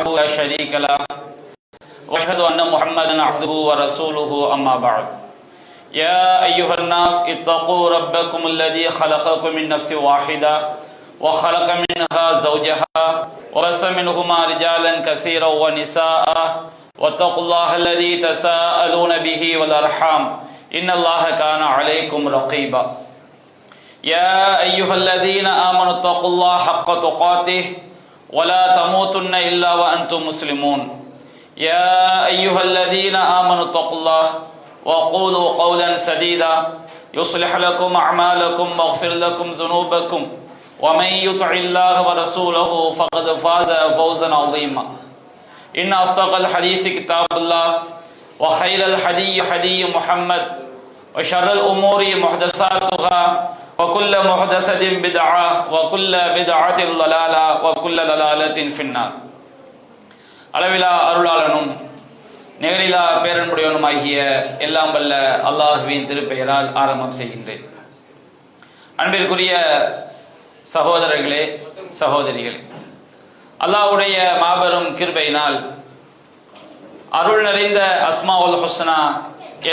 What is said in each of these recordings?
وحده لا شريك له واشهد ان محمدا عبده ورسوله اما بعد يا ايها الناس اتقوا ربكم الذي خلقكم من نفس واحده وخلق منها زوجها وبث منهما رجالا كثيرا ونساء واتقوا الله الذي تساءلون به والارحام ان الله كان عليكم رقيبا يا ايها الذين امنوا اتقوا الله حق تقاته ولا تموتن الا وانتم مسلمون يا ايها الذين امنوا اتقوا الله وقولوا قولا سديدا يصلح لكم اعمالكم واغفر لكم ذنوبكم ومن يطع الله ورسوله فقد فاز فوزا عظيما ان اصدق الحديث كتاب الله وخير الهدي هدي محمد وشر الامور محدثاتها وكل محدثة بدعة وكل بدعة ضلالة وكل ضلالة في النار. அளவிலா அருளாளனும் நேரிலா பேரன்புடையவனுமாகிய எல்லாம் வல்ல அல்லாஹுவின் திருப்பெயரால் ஆரம்பம் செய்கின்றேன். அன்பிற்குரிய சகோதரர்களே சகோதரிகளே, அல்லாஹ்வுடைய மாபெரும் கிருபையினால் அருள் நிறைந்த அஸ்மாவுல் ஹுஸ்னா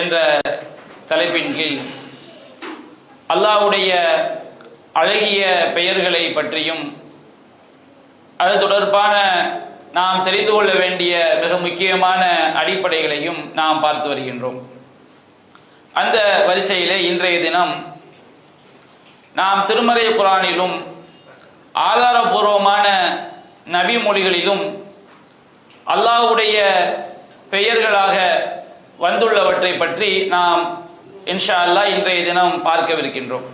என்ற தலைப்பின் கீழ் அல்லாஹ்வுடைய அழகிய பெயர்களை பற்றியும் அது தொடர்பான நாம் தெரிந்து கொள்ள வேண்டிய மிக முக்கியமான அடிப்படைகளையும் நாம் பார்த்து வருகின்றோம். அந்த வரிசையிலே இன்றைய தினம் நாம் திருமறை குர்ஆனிலும் ஆதாரபூர்வமான நபி மொழிகளிலும் அல்லாஹ்வுடைய பெயர்களாக வந்துள்ளவற்றை பற்றி நாம் இன்ஷா அல்லாஹ் இன்றைய தினம் பார்க்கவிருக்கின்றோம்.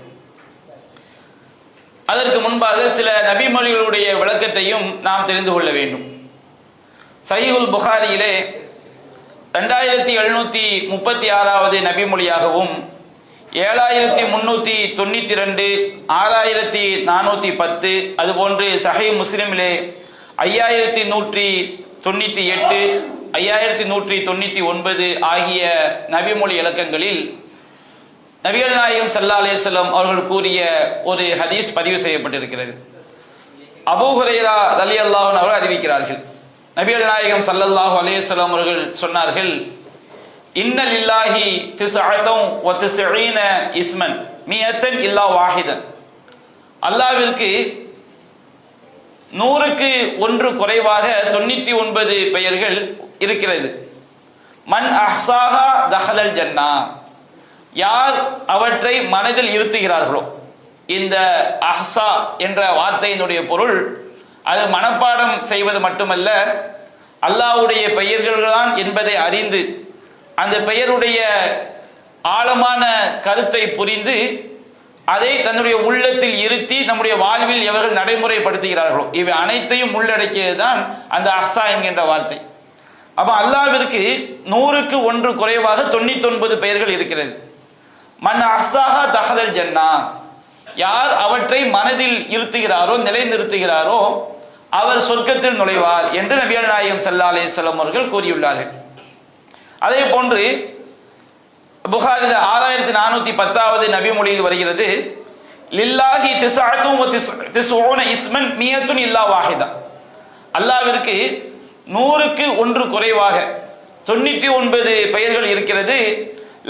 அதற்கு முன்பாக சில நபிமொழிகளுடைய விளக்கத்தையும் நாம் தெரிந்து கொள்ள வேண்டும். சஹீஹுல் புகாரியிலே 2736வது நபிமொழியாகவும் 7392 6410 அதுபோன்று சஹீஹ் முஸ்லிமிலே 5198 5199 ஆகிய நபிமொழி இலக்கங்களில் நபிகள் நாயகம் ஸல்லல்லாஹு அலைஹி வஸல்லம் அவர்கள் கூறிய ஒரு ஹதீஸ் பதிவு செய்யப்பட்டிருக்கிறது. அபூ ஹுரைரா ரலியல்லாஹு அன்ஹு அவர்கள் அறிவிக்கிறார்கள், நபிகள் நாயகம் ஸல்லல்லாஹு அலைஹி வஸல்லம் அவர்கள் சொன்னார்கள், இன்ன லில்லாஹி 99 இஸ்மன் மியத்தன் இல்லா வாஹிதன். அல்லாஹ்விற்கு 100க்கு 1 குறைவாக 99 பெயர்கள் இருக்கிறது. மன் அஹ்சாஹா தஹலல் ஜன்னா, யார் அவற்றை மனதில் இருத்துகிறார்களோ. இந்த அஹ்சா என்ற வார்த்தையினுடைய பொருள் அது மனப்பாடம் செய்வது மட்டுமல்ல, அல்லாஹ்வுடைய பெயர்கள் தான் என்பதை அறிந்து அந்த பெயருடைய ஆழமான கருத்தை புரிந்து அதை தன்னுடைய உள்ளத்தில் இருத்தி நம்முடைய வாழ்வில் எவர்கள் நடைமுறைப்படுத்துகிறார்களோ இவை அனைத்தையும் உள்ளடக்கியது தான் அந்த அஹ்சா என்கின்ற வார்த்தை. அப்ப அல்லாஹ்விற்கு 100க்கு 1 குறைவாக 99 பெயர்கள் இருக்கிறது. மன் அஹ்சாஹா தஹலல் ஜன்னா, யார் அவற்றை மனதில் இருத்துகிறாரோ நிலைநிறுத்துகிறாரோ அவர் சொர்க்கத்தில் நுழைவார் என்று நபிகள் நாயகம் ஸல்லல்லாஹு அலைஹி வஸல்லம் அவர்கள் கூறியுள்ளார்கள். அதே போன்று புகாரில 6410வது நபிமொழியில் வருகிறது, லில்லாஹி 99 இஸ்மன் மியத்துன் இல்லா வாஹிதா. அல்லாஹ்விற்கு 100க்கு 1 குறைவாக 99 பெயர்கள் இருக்கிறது.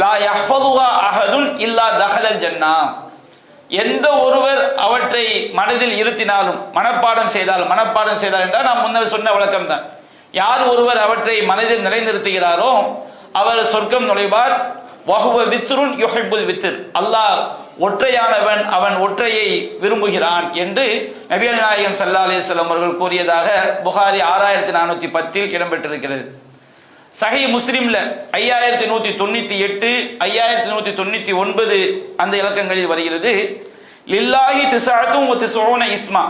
லா யஹ்ஃபதுஹா அஹதுன் இல்லா தஹலல் ஜன்னா, எந்த ஒருவர் அவற்றை மனதில் இருத்தினாலும் மனப்பாடம் செய்தால் என்றால் நாம் முன்னர் சொன்ன விளக்கம் தான். யார் ஒருவர் அவற்றை மனதில் நிலைநிறுத்துகிறாரோ அவர் சொர்க்கம் நுழைவார். வஹுவ வித்ருன் யுஹிப்புல் வித்ர், அல்லாஹ் ஒற்றையானவன், அவன் ஒற்றையை விரும்புகிறான் என்று நபிகள் நாயகம் ஸல்லல்லாஹு அலைஹி வஸல்லம் அவர்கள் கூறியதாக புகாரி 6410 இடம்பெற்றிருக்கிறது. சஹீஹ் முஸ்லிம்ல 5198 5199 அந்த இலக்கங்களில் வருகிறது, லில்லாஹி 99 இஸ்மா,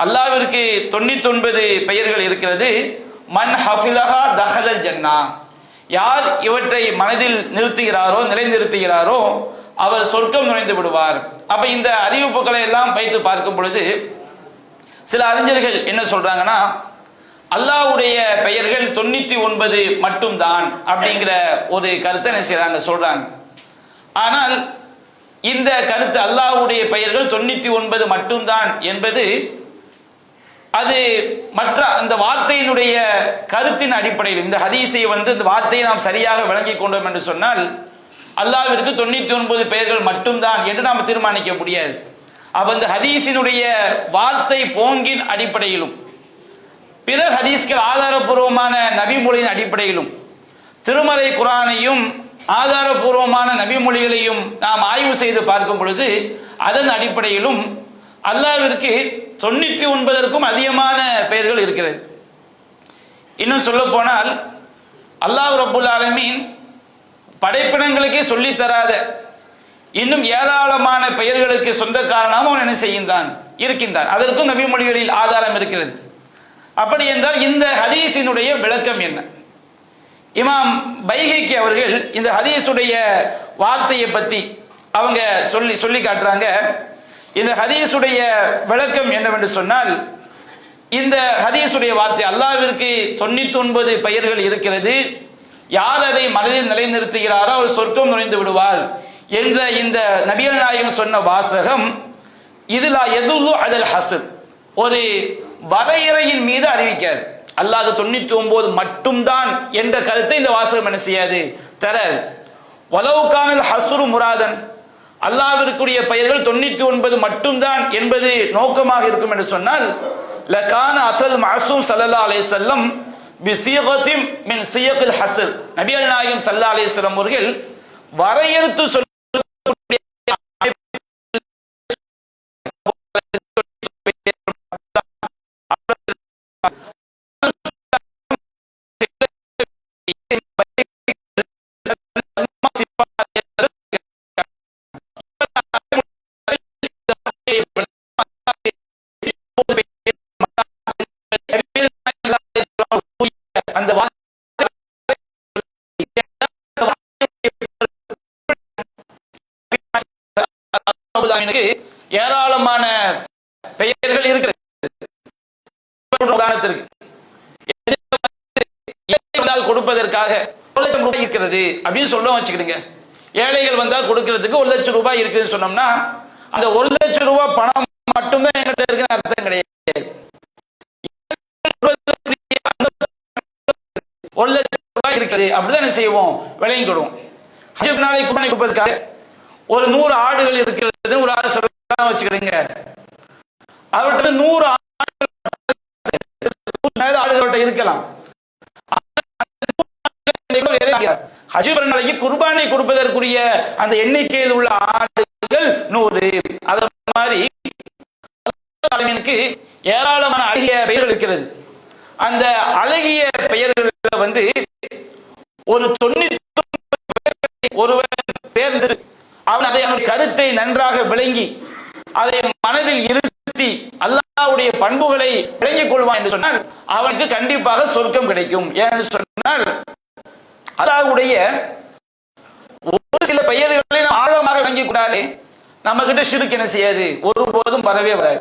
அல்லாஹ்விற்கு 99 பெயர்கள் இருக்கிறது. மன் ஹஃபிலஹா தஹலல் ஜன்னா, யார் இவற்றை மனதில் நிறுத்துகிறாரோ நிலைநிறுத்துகிறாரோ அவர் சொர்க்கம் நுழைந்து விடுவார். அப்ப இந்த அறிவிப்புகளை எல்லாம் வைத்து பார்க்கும் பொழுது சில அறிஞர்கள் என்ன சொல்றாங்கன்னா, அல்லாஹ்வுடைய பெயர்கள் 99 மட்டும்தான் அப்படிங்கிற ஒரு கருத்தை என்ன செய்றாங்க சொல்றாங்க. ஆனால் இந்த கருத்து அல்லாஹ்வுடைய பெயர்கள் 99 மட்டும்தான் என்பது அது மற்ற அந்த வார்த்தையினுடைய கருத்தின் அடிப்படையில் இந்த ஹதீஸை இந்த வார்த்தையை நாம் சரியாக விளங்கி கொண்டோம் என்று சொன்னால் அல்லாஹ்விற்கு 99 பெயர்கள் மட்டும்தான் என்று நாம் தீர்மானிக்க முடியாது. அப்ப இந்த ஹதீஸினுடைய வார்த்தை போங்கின் அடிப்படையிலும் பிற ஹதீஸ்கள் ஆதாரபூர்வமான நபிமொழியின் அடிப்படையிலும் திருமறை குர்ஆனையும் ஆதாரபூர்வமான நபிமொழிகளையும் நாம் ஆய்வு செய்து பார்க்கும் பொழுது அதன் அடிப்படையிலும் அல்லாஹ்விற்கு 99க்கும் அதிகமான பெயர்கள் இருக்கிறது. இன்னும் சொல்ல போனால் அல்லாஹ் ரப்புல் ஆலமீன் படைப்பினங்களுக்கே சொல்லித் தராத இன்னும் ஏராளமான பெயர்களுக்கு சொந்தக்காரனாக அவன் என்ன செய்கின்றான் இருக்கின்றான். அதற்கும் நபிமொழிகளில் ஆதாரம் இருக்கிறது. அப்படி என்றால் இந்த ஹதீஸினுடைய விளக்கம் என்ன? இமாம் பைஹகி அவர்கள் இந்த ஹதீஸுடைய வார்த்தையை பற்றி அவங்க சொல்லி காட்டுறாங்க. இந்த ஹதீஸுடைய விளக்கம் என்னவென்று சொன்னால், இந்த ஹதீஸுடைய வார்த்தை அல்லாஹ்விற்கு 99 பெயர்கள் இருக்கிறது, யார் அதை மனதில் நிலைநிறுத்துகிறாரோ அவர் சொர்க்கம் நுழைந்து விடுவார் என்ற இந்த நபிகள் நாயகம் சொன்ன வாசகம் இதுல யதுல்லு அலல் ஹஸ்ர், ஒரு வரையறையின் மீது அறிவிக்காது. அல்லாஹ் 99 மட்டும்தான் என்ற கருத்தை இந்த வாசகம் என்ன செய்யாது, தராது. வலவுகானல் ஹஸ்ரு முராதன், அல்லாஹ்விற்குரிய பெயர்கள் 99 மட்டும்தான் என்பது நோக்கமாக இருக்கும் என்று சொன்னால், லகான அத்தல் மஅசூம் ஸல்லல்லாஹு அலைஹி வஸல்லம் பிஸீகத்தின் மின் சியகில் ஹஸ்ர், நபிகள் நாயகம் ஸல்லல்லாஹு அலைஹி வஸல்லம் அவர்கள் வரையறுத்து சொல்லக்கூடிய அந்த ஏராளமான பெயர்கள் இருக்கிறது. உதாரணத்திற்கு கொடுப்பதற்காக 1 லட்சம் ரூபாய் இருக்கிறது அப்படின்னு சொல்ல வச்சுக்கிடுங்க. ஏழைகள் வந்தால் கொடுக்கிறதுக்கு 1 லட்சம் ரூபாய் இருக்குதுன்னு சொன்னோம்னா அந்த 1 லட்சம் ரூபாய் பணம் மட்டும்தான் என்கிட்ட இருக்குன்னு அர்த்தம் கிடையாது. 1 லட்சம் ரூபாய் இருக்குது அப்படிதான் என்ன செய்வோம், விலையும் கொடுவோம். ஹஜ்ஜுக்கு நாளை குர்பானி கொடுப்பதற்காக ஒரு 100 ஆடுகள் இருக்கிறது ஒரு ஆடு சொல்ல வச்சுக்கிறீங்க. அவர்கிட்ட 100 ஆடுகளோட இருக்கலாம். ஹஜ் நாளைக்கு குர்பானை கொடுப்பதற்குரிய அந்த எண்ணிக்கையில் உள்ள ஆடுகள் 100. அது மாதிரி ஏராளமான அழகிய பெயர்கள் இருக்கிறது. அந்த அழகிய பெயர்கள் ஒரு 99 ஒருவன் தேர்ந்து அவன் அதை கருத்தை நன்றாக விளங்கி அதை மனதில் இருத்தி அல்லாஹ்வுடைய பண்புகளை விளங்கிக் கொள்வான் என்று சொன்னால் அவனுக்கு கண்டிப்பாக சொர்க்கம் கிடைக்கும். ஏன்னு சொன்னால் அல்லாஹ்வுடைய ஒரு சில பெயர்களை நாம் ஆழமாக விளங்கிக் கொண்டாலே நம்ம கிட்ட ஷிர்க் என்ன செய்யாது, ஒருபோதும் வரவே வராது.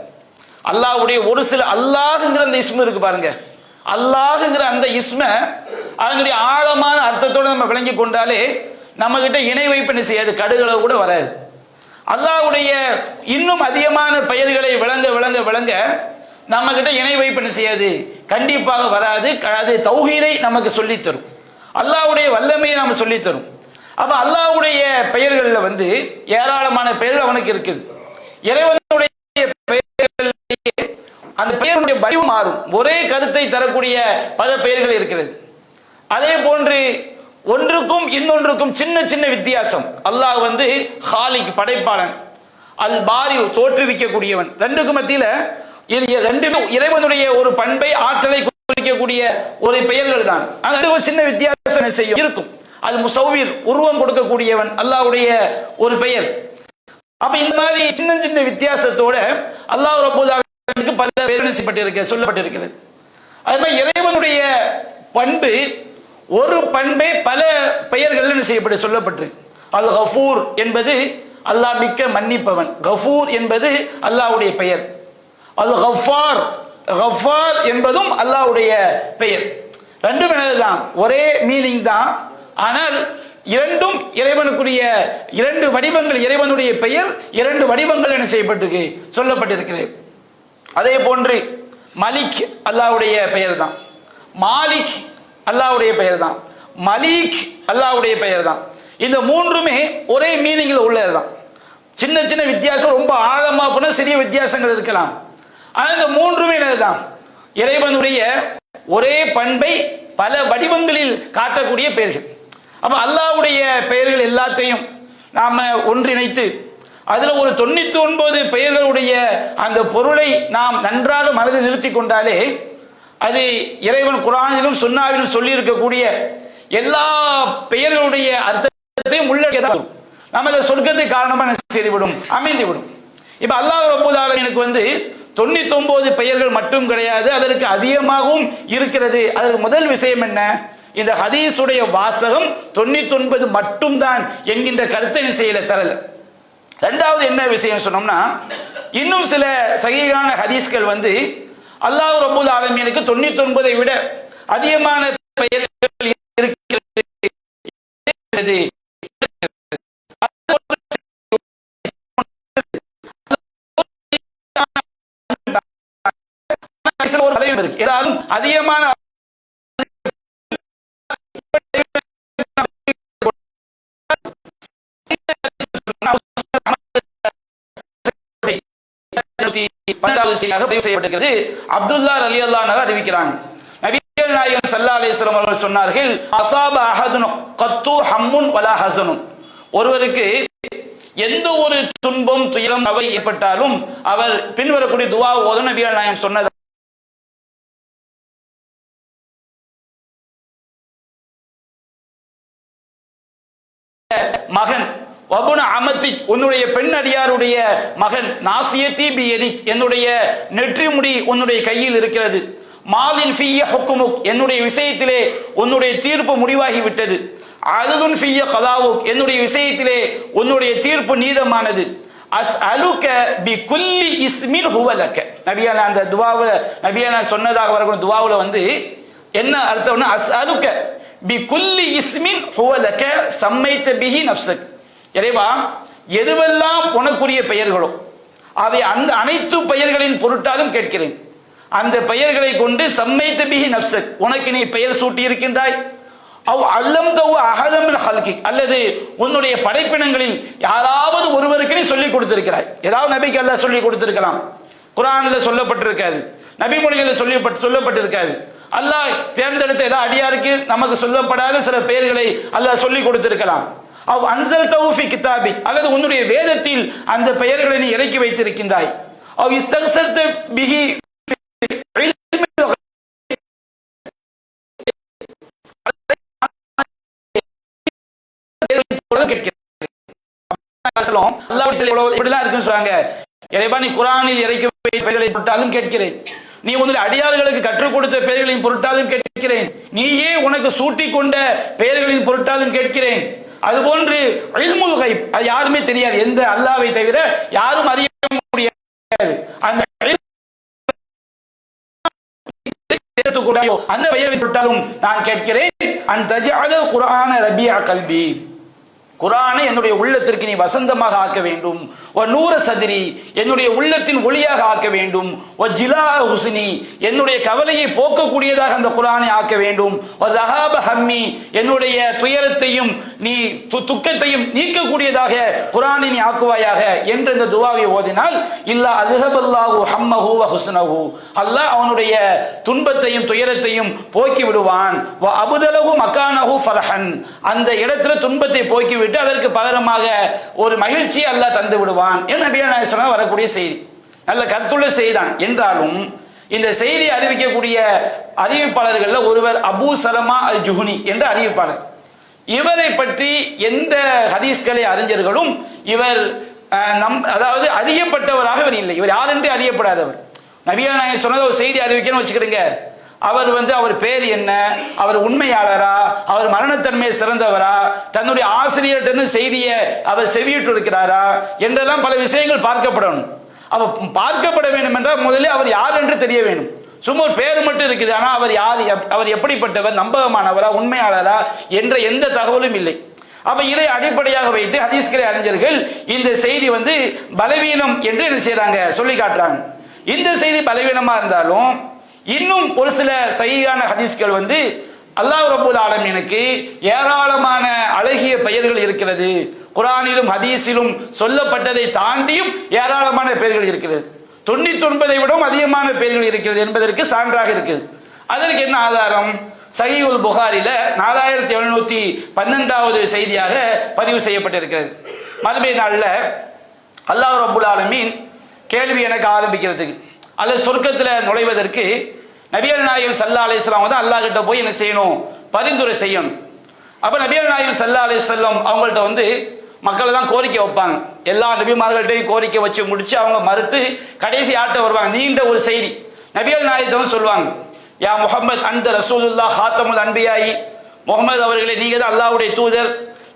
அல்லாஹ்வுடைய ஒரு சில அல்லாஹ்ங்கிற அந்த இஸ்மு இருக்கு பாருங்க, அல்லாஹ்ங்கிற அந்த இஸ்ம அதனுடைய ஆழமான அர்த்தத்தோடு நம்ம விளங்கி கொண்டாலே நம்ம கிட்ட இணை வைப்பு என்ன செய்யாது, கடுகளவு கூட வராது. அல்லாஹ்வுடைய இன்னும் அதிகமான பெயர்களை விளங்க விளங்க விளங்க நம்ம கிட்ட இணை வைப்பு என்ன செய்யாது, கண்டிப்பாக வராது. அது தௌஹீதை நமக்கு சொல்லித்தரும், அல்லாஹ்வுடைய வல்லமையை நாம சொல்லித்தரும். அப்ப அல்லாஹ்வுடைய பெயர்கள்ல ஏராளமான பெயர்கள் அவனுக்கு இருக்குது. இறைவனுடைய பெயர்களிலேயே அந்த பெயருடைய வடிவம் மாறும், ஒரே கருத்தை தரக்கூடிய பல பெயர்கள் இருக்கிறது. அதே போன்று ஒன்றுக்கும் இன்னொன்றுக்கும் சின்ன சின்ன வித்தியாசம். அல்லாஹ் ஹாலிக் படைப்பாளன், அல் பாரி தோற்றுவிக்கக்கூடியவன். ரெண்டுக்கும் மத்தியில ரெண்டுமே இறைவனுடைய ஒரு பண்பை ஆற்றலை குறிக்கக்கூடிய ஒரு பெயர்கள் தான். அது சின்ன வித்தியாசம் செய்யும் இருக்கும். அது முசவ்விர் உருவம் கொடுக்கக்கூடியவன் அல்லாஹ்வுடைய ஒரு பெயர். அப்ப இந்த மாதிரி சின்ன சின்ன வித்தியாசத்தோட அல்லாஹ் ரப்பல் ஆலமீனுக்கு பல பெயர்கள் சொல்லப்பட்டிருக்கிறது. அது மாதிரி இறைவனுடைய பண்பு ஒரு பண்பை பல பெயர்கள் சொல்லப்பட்டு, அல் கஃபூர் என்பது அல்லாஹ் மிக்க மன்னிப்பவன், கஃபூர் என்பது அல்லாஹ்வுடைய பெயர். அல் கஃபார், கஃபார் என்பதும் அல்லாஹ்வுடைய பெயர். ரெண்டும் என்னதுதான், ஒரே மீனிங் தான். ஆனால் இரண்டும் இறைவனுக்குரிய 2 வடிவங்கள். இறைவனுடைய பெயர் 2 வடிவங்கள் என்ன செய்யப்பட்டிருக்கு, சொல்லப்பட்டிருக்கிறது. அதே போன்று மலிக் அல்லாஹ்வுடைய பெயர் தான், மாலிக் அல்லாஹ்வுடைய பெயர் தான், மலீக் அல்லாஹ்வுடைய பெயர் தான். இந்த மூன்றுமே ஒரே மீனிங்கில் உள்ளது தான். சின்ன சின்ன வித்தியாசம், ரொம்ப ஆழமா போனால் சிறிய வித்தியாசங்கள் இருக்கலாம். ஆனால் இந்த மூன்றுமே என்னதுதான், இறைவனுடைய ஒரே பண்பை பல வடிவங்களில் காட்டக்கூடிய பெயர்கள். அப்ப அல்லாஹ்வுடைய பெயர்கள் எல்லாத்தையும் நாம ஒன்றிணைத்து அதில் ஒரு 99 பெயர்களுடைய அந்த பொருளை நாம் நன்றாக மனதில் நிறுத்தி கொண்டாலே அது இறைவன் குர்ஆனிலும் சுன்னாவிலும் சொல்லி இருக்கக்கூடிய எல்லா பெயர்களுடைய அர்த்தத்தையும் உள்ளடக்கியதாக நமது சொர்க்கத்துக்கு காரணமாக செய்துவிடும், அமைந்துவிடும். இப்ப அல்லாஹ் ரப்பல் ஆலமீனுக்கு 99 பெயர்கள் மட்டும் கிடையாது, அதற்கு அதிகமாகவும் இருக்கிறது. அதற்கு முதல் விஷயம் என்ன? இந்த ஹதீஸுடைய வாசகம் 99 மட்டும்தான் என்கின்ற கருத்தை செய்யல தரல. ரெண்டாவது என்ன விஷயம் சொன்னோம்னா, இன்னும் சில சஹீஹான ஹதீஸ்கள் அல்லாஹ் ரப்பல் ஆலமீனுக்கு 99 விட அதிகமான பெயர்கள் இருக்கிறது. அதிகமான அப்துல்லா ரலியல்லாஹு அன்ஹு அறிவிக்கிறாங்க, நபிகள் நாயகம் ஸல்லல்லாஹு அலைஹி வஸல்லம் அவர்கள் சொன்னார்கள், அஸாப அஹதுன் கத்து ஹம்முன் வலா ஹஸனுன், ஒருவருக்கு எந்த ஒரு துன்பம் துயரம் கவலை ஏற்பட்டாலும் அவர் பின்வரக்கூடிய துஆ ஓதும். நபிகள் நாயகம் சொன்னது மகன் வபுன அமத்தி, உன்னுடைய பெண் அடியாருடைய மகன், நாசியத்தி பியதி, என்னுடைய நெற்றி முடி உன்னுடைய கையில் இருக்கிறது, மாலின் ஃபிய ஹுக்முக், என்னுடைய விஷயத்திலே உன்னுடைய தீர்ப்பு முடிவாகி விட்டது, அதுன் ஃபிய கதாவுக், என்னுடைய விஷயத்திலே உன்னுடைய தீர்ப்பு நீதமானது, அஸ்அலுக பிகுல்லி இஸ்மின் ஹுவ லக. நபியான அந்த துஆவுல நபியான சொன்னதாக வரக்கூடிய துஆவுல என்ன அர்த்தம்னா, அஸ்அலுக பிகுல்லி இஸ்மின் ஹுவ லக சம்மைத பிஹி நஃப்ஸக், இறைவா எதுவெல்லாம் உனக்குரிய பெயர்களோ அதை அந்த அனைத்து பெயர்களின் பொருட்டாலும் கேட்கிறேன். அந்த பெயர்களை கொண்டு சம்மைத பிஹி நஃப்ஸக், உனக்கு நீ பெயர் சூட்டி இருக்கின்றாய், அவ் அல்லம்தஹு அஹதம் மின் ஹல்கிக், அல்லது உன்னுடைய படைப்பினங்களில் யாராவது ஒருவருக்கு நீ சொல்லிக் கொடுத்திருக்கிறாய். ஏதாவது நபிக்கு அல்லாஹ் சொல்லி கொடுத்திருக்கலாம், குர்ஆனில் சொல்லப்பட்டிருக்காது, நபிமொழிகளில் சொல்லப்பட்டிருக்காது. அல்லாஹ் தேர்ந்தெடுத்த ஏதாவது அடியாருக்கு நமக்கு சொல்லப்படாத சில பெயர்களை அல்லாஹ் சொல்லி கொடுத்திருக்கலாம். அவ் அன்ஸல்தஹு ஃபீ கிதாபிக், அல்லது உன்னுடைய வேதத்தில் அந்த பெயர்களை நீ இறக்கி வைத்திருக்கின்றாய். அவ் இஸ்தக்ஸர்த பிஹி நீ குர்ஆனில் இறக்கி பெயர்களை பொருட்டாலும் கேட்கிறேன், நீ உன்னுடைய அடியார்களுக்கு கற்றுக் கொடுத்த பெயர்களின் பொருட்டாலும் கேட்கிறேன், நீயே உனக்கு சூட்டி கொண்ட பெயர்களின் பொருட்டாலும் கேட்கிறேன். அதுபோன்று இல்முல் கைப், அது யாருமே தெரியாது, எந்த அல்லாஹ்வை தவிர யாரும் அறிய முடியாது. அந்த அந்த பெயரை பொருட்டாலும் நான் கேட்கிறேன். அன் தஜஅல குர்ஆன ரபியா கல்பி, குர்ஆனை என்னுடைய உள்ளத்திற்கு நீ வசந்தமாக ஆக்க வேண்டும். வ நூர சத்ரி, என்னுடைய உள்ளத்தின் ஒளியாக ஆக்க வேண்டும். வ ஜிலா ஹுஸ்னி, என்னுடைய கவலையை போக்கக்கூடியதாக அந்த குர்ஆனை ஆக்க வேண்டும். வ ஸஹாப ஹம்மி, என்னுடைய துயரத்தையும் நீ துக்கத்தையும் நீக்கக்கூடியதாக குர்ஆனை நீ ஆக்குவாயாக என்ற இந்த துஆவை ஓதினால், இல்லா அஸ்ஹபல்லாஹு ஹம்மஹு வ ஹுஸ்னஹு, அல்லாஹ் அவனுடைய துன்பத்தையும் துயரத்தையும் போக்கி விடுவான். வ அபுதலஹு மகானஹு ஃபர்ஹன், அந்த இடத்துல துன்பத்தை போக்கி விட்டு அதற்கு பகரமாக ஒரு மகிழ்ச்சி அல்லாஹ் தந்து விடுவான் என்று நபிகள் நாயகம் சொன்ன வரக்கூடிய செய்தி. நல்ல கருத்துள்ள செய்தான். என்றாலும் இந்த செய்தி அறிவிக்கக்கூடிய அறிவிப்பாளர்கள் ஒருவர் அபூ சலமா அல் ஜுஹ்னி என்ற அறிவிப்பாளர். இவரை பற்றி எந்த ஹதீஸ்களை அறிஞர்களும் இவர் அதாவது அறியப்பட்டவராக இவர் இல்லை. இவர் யார் என்று அறியப்படாதவர். நபிகள் நாயகம் சொன்னதை ஒரு செய்தி அறிவிக்கணும்னு வச்சுக்கிறீங்க, அவர் அவர் பேர் என்ன, அவர் உண்மையாளரா, அவர் மரணத்தன்மையை சிறந்தவரா, தன்னுடைய ஆசிரியர்கிட்ட செய்தியை அவர் செவியிட்டு இருக்கிறாரா என்றெல்லாம் பல விஷயங்கள் பார்க்கப்படணும். அவர் பார்க்கப்பட வேண்டும் என்றால் முதலில் அவர் யார் என்று தெரிய வேண்டும். சும்மா ஒரு பேர் மட்டும் இருக்குது, ஆனால் அவர் யார், அவர் எப்படிப்பட்டவர், நம்பகமானவரா, உண்மையாளரா என்ற எந்த தகவலும் இல்லை. அப்ப இதை அடிப்படையாக வைத்து ஹதீஸ்களை அறிஞர்கள் இந்த செய்தி பலவீனம் என்று என்ன செய்யறாங்க, சொல்லி காட்டுறாங்க. இந்த செய்தி பலவீனமா இருந்தாலும் இன்னும் ஒரு சில சஹீஹான ஹதீஸ்கள் வந்து அல்லாஹ் ரப்பல் ஆலமீனுக்கு ஏராளமான அழகிய பெயர்கள் இருக்கிறது, குர்ஆனிலும் ஹதீஸிலும் சொல்லப்பட்டதை தாண்டியும் ஏராளமான பெயர்கள் இருக்கிறது, 99 விடவும் அதிகமான பெயர்கள் இருக்கிறது என்பதற்கு சான்றாக இருக்குது. அதற்கு என்ன ஆதாரம்? சஹீஹுல் புகாரில 4712வது செய்தியாக பதிவு செய்யப்பட்டிருக்கிறது. மறுமை நாளில் அல்லாஹ் ரப்பல் ஆலமீன் கேள்வி எனக்கு ஆரம்பிக்கிறதுக்கு அல்லது சொர்க்கத்தில் நுழைவதற்கு நபிகள் நாயகம் ஸல்லல்லாஹு அலைஹி வஸல்லம் வந்து அல்லாஹ் கிட்ட போய் என்ன செய்யணும்? பரிந்துரை செய்யணும். அப்போ நபிகள் நாயகம் ஸல்லல்லாஹு அலைஹி வஸல்லம் அவங்கள்ட்ட வந்து மக்கள் தான் கோரிக்கை வைப்பாங்க. எல்லா நபிமார்கள்ட்டையும் கோரிக்கை வச்சு முடிச்சு அவங்க மறுத்து கடைசி ஆட்ட வருவாங்க. நீண்ட ஒரு செய்தி நபிகள் நாயகம் சொல்லுவாங்க, யா முஹம்மத் அந்த ரசூலுல்லாஹ் ஹாத்தமுல் அன்பியாயி, முகமது அவர்களே நீங்க தான் அல்லாஹ்வுடைய தூதர்,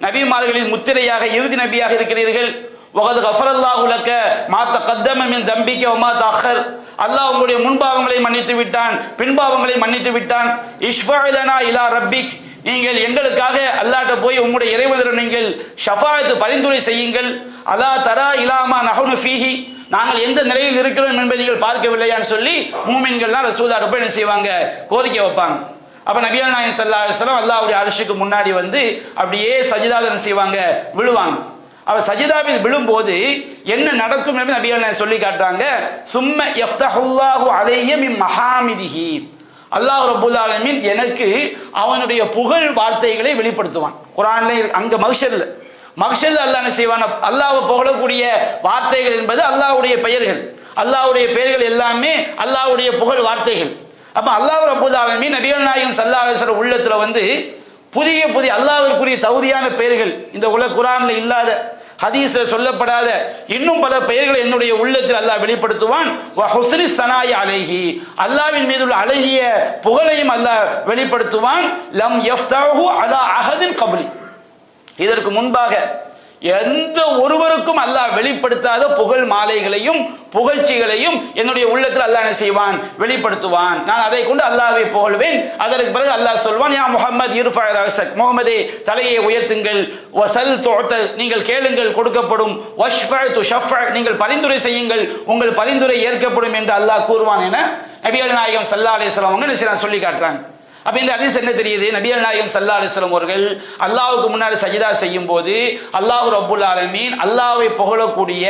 நபிமார்களின் முத்திரையாக இறுதி நபியாக இருக்கிறீர்கள். வகத் கஃபரல்லாஹு லக மா தகத்தம மின் தம்பிக வ மா தஅக்கர், அல்லாஹ் உங்களுடைய முன்பாவங்களை மன்னித்து விட்டான், பின்பாவங்களை மன்னித்து விட்டான். இஷ்ஃபஅலனா இலா ரப்பிக், நீங்கள் எங்களுக்காக அல்லாஹ்ட்ட போய் உங்களுடைய இறைவனிடம் நீங்கள் ஷஃபாஅத் பரிந்துரை செய்யுங்கள். அலா தரா இலாமா நஹனு ஃபீஹி, நாங்கள் எந்த நிலையில் இருக்கிறோம் என்பதை நீங்கள் பார்க்கவில்லையான்னு சொல்லி மூமின்கள்லாம் ரசூலுல்லாஹ் போய் என்ன செய்வாங்க? கோரிக்கை வைப்பாங்க. அப்ப நபிகள் நாயகம் ஸல்லல்லாஹு அலைஹி வஸல்லம் அல்லாஹ்வுடைய அர்ஷுக்கு முன்னாடி வந்து அப்படியே சஜிதால என்ன செய்வாங்க? விழுவாங்க. அவ சஜிதாவில் விழும்போது என்ன நடக்கும் என்று நபிகள் நாயகம் சொல்லி காட்டுறாங்க. சும்ம யஃப்தஹுல்லாஹு அலைய மின் மஹாமிதிஹி, அல்லாஹ் ரப்பல் ஆலமீன் எனக்கு அவனுடைய புகழ் வார்த்தைகளை வெளிப்படுத்துவான். குர்ஆன்ல அங்க மஹ்ஷர்ல அல்லாஹ் என்ன செய்வான்? அல்லாஹ்வை புகழக்கூடிய வார்த்தைகள் என்பது அல்லாஹ்வுடைய பெயர்கள். அல்லாஹ்வுடைய பெயர்கள் எல்லாமே அல்லாஹ்வுடைய புகழ் வார்த்தைகள். அப்ப அல்லாஹ் ரப்பல் ஆலமீன் நபிகள் நாயகம் ஸல்லல்லாஹு அலைஹி வஸல்லம் உள்ளத்துல வந்து புதிய புதிய அல்லாஹ்விற்குரிய தகுதியான பெயர்கள், இந்த உலக குர்ஆன்ல இல்லாத ஹதீஸ்ல சொல்லப்படாத இன்னும் பல பெயர்களை என்னுடைய உள்ளத்தில் அல்லாஹ் வெளிப்படுத்துவான். வ ஹுஸ்னி ஸனாயி அலைஹி, அல்லாஹ்வின் மீது உள்ள அழகிய புகழையும் அல்லாஹ் வெளிப்படுத்துவான். லம் யஃப்தஹு அலா அஹதின் கப்லி, இதற்கு முன்பாக எந்த ஒருவருக்கும் அல்லாஹ் வெளிப்படுத்தாத புகழ் மாலைகளையும் புகழ்ச்சிகளையும் என்னுடைய உள்ளத்தில் அல்லாஹ் என்ன செய்வான்? வெளிப்படுத்துவான். நான் அதை கொண்டு அல்லாஹ்வை புகழ்வேன். அதற்கு பிறகு அல்லாஹ் சொல்வான், யா முஹம்மத் இர்ஃபா ரஸக், முஹம்மதே தலையை உயர்த்துங்கள். வஸல் துஅத, நீங்கள் கேளுங்கள் கொடுக்கப்படும். வஷ்ஃபா துஷஃபா, நீங்கள் பரிந்துரை செய்யுங்கள், உங்கள் பரிந்துரை ஏற்கப்படும் என்று அல்லாஹ் கூறுவான் என நபிகள் நாயகம் ஸல்லல்லாஹு அலைஹி வஸல்லம் அவங்க சொல்லி காட்டுறாங்க. அப்ப இந்த ஹதீஸ் என்ன தெரியுது? நபிகள் நாயகம் ஸல்லல்லாஹு அலைஹி வஸல்லம் அவர்கள் அல்லாஹ்வுக்கு முன்னாடி சஜிதா செய்யும் போது அல்லாஹ் ரப்பல் ஆலமீன் அல்லாஹ்வை புகழக்கூடிய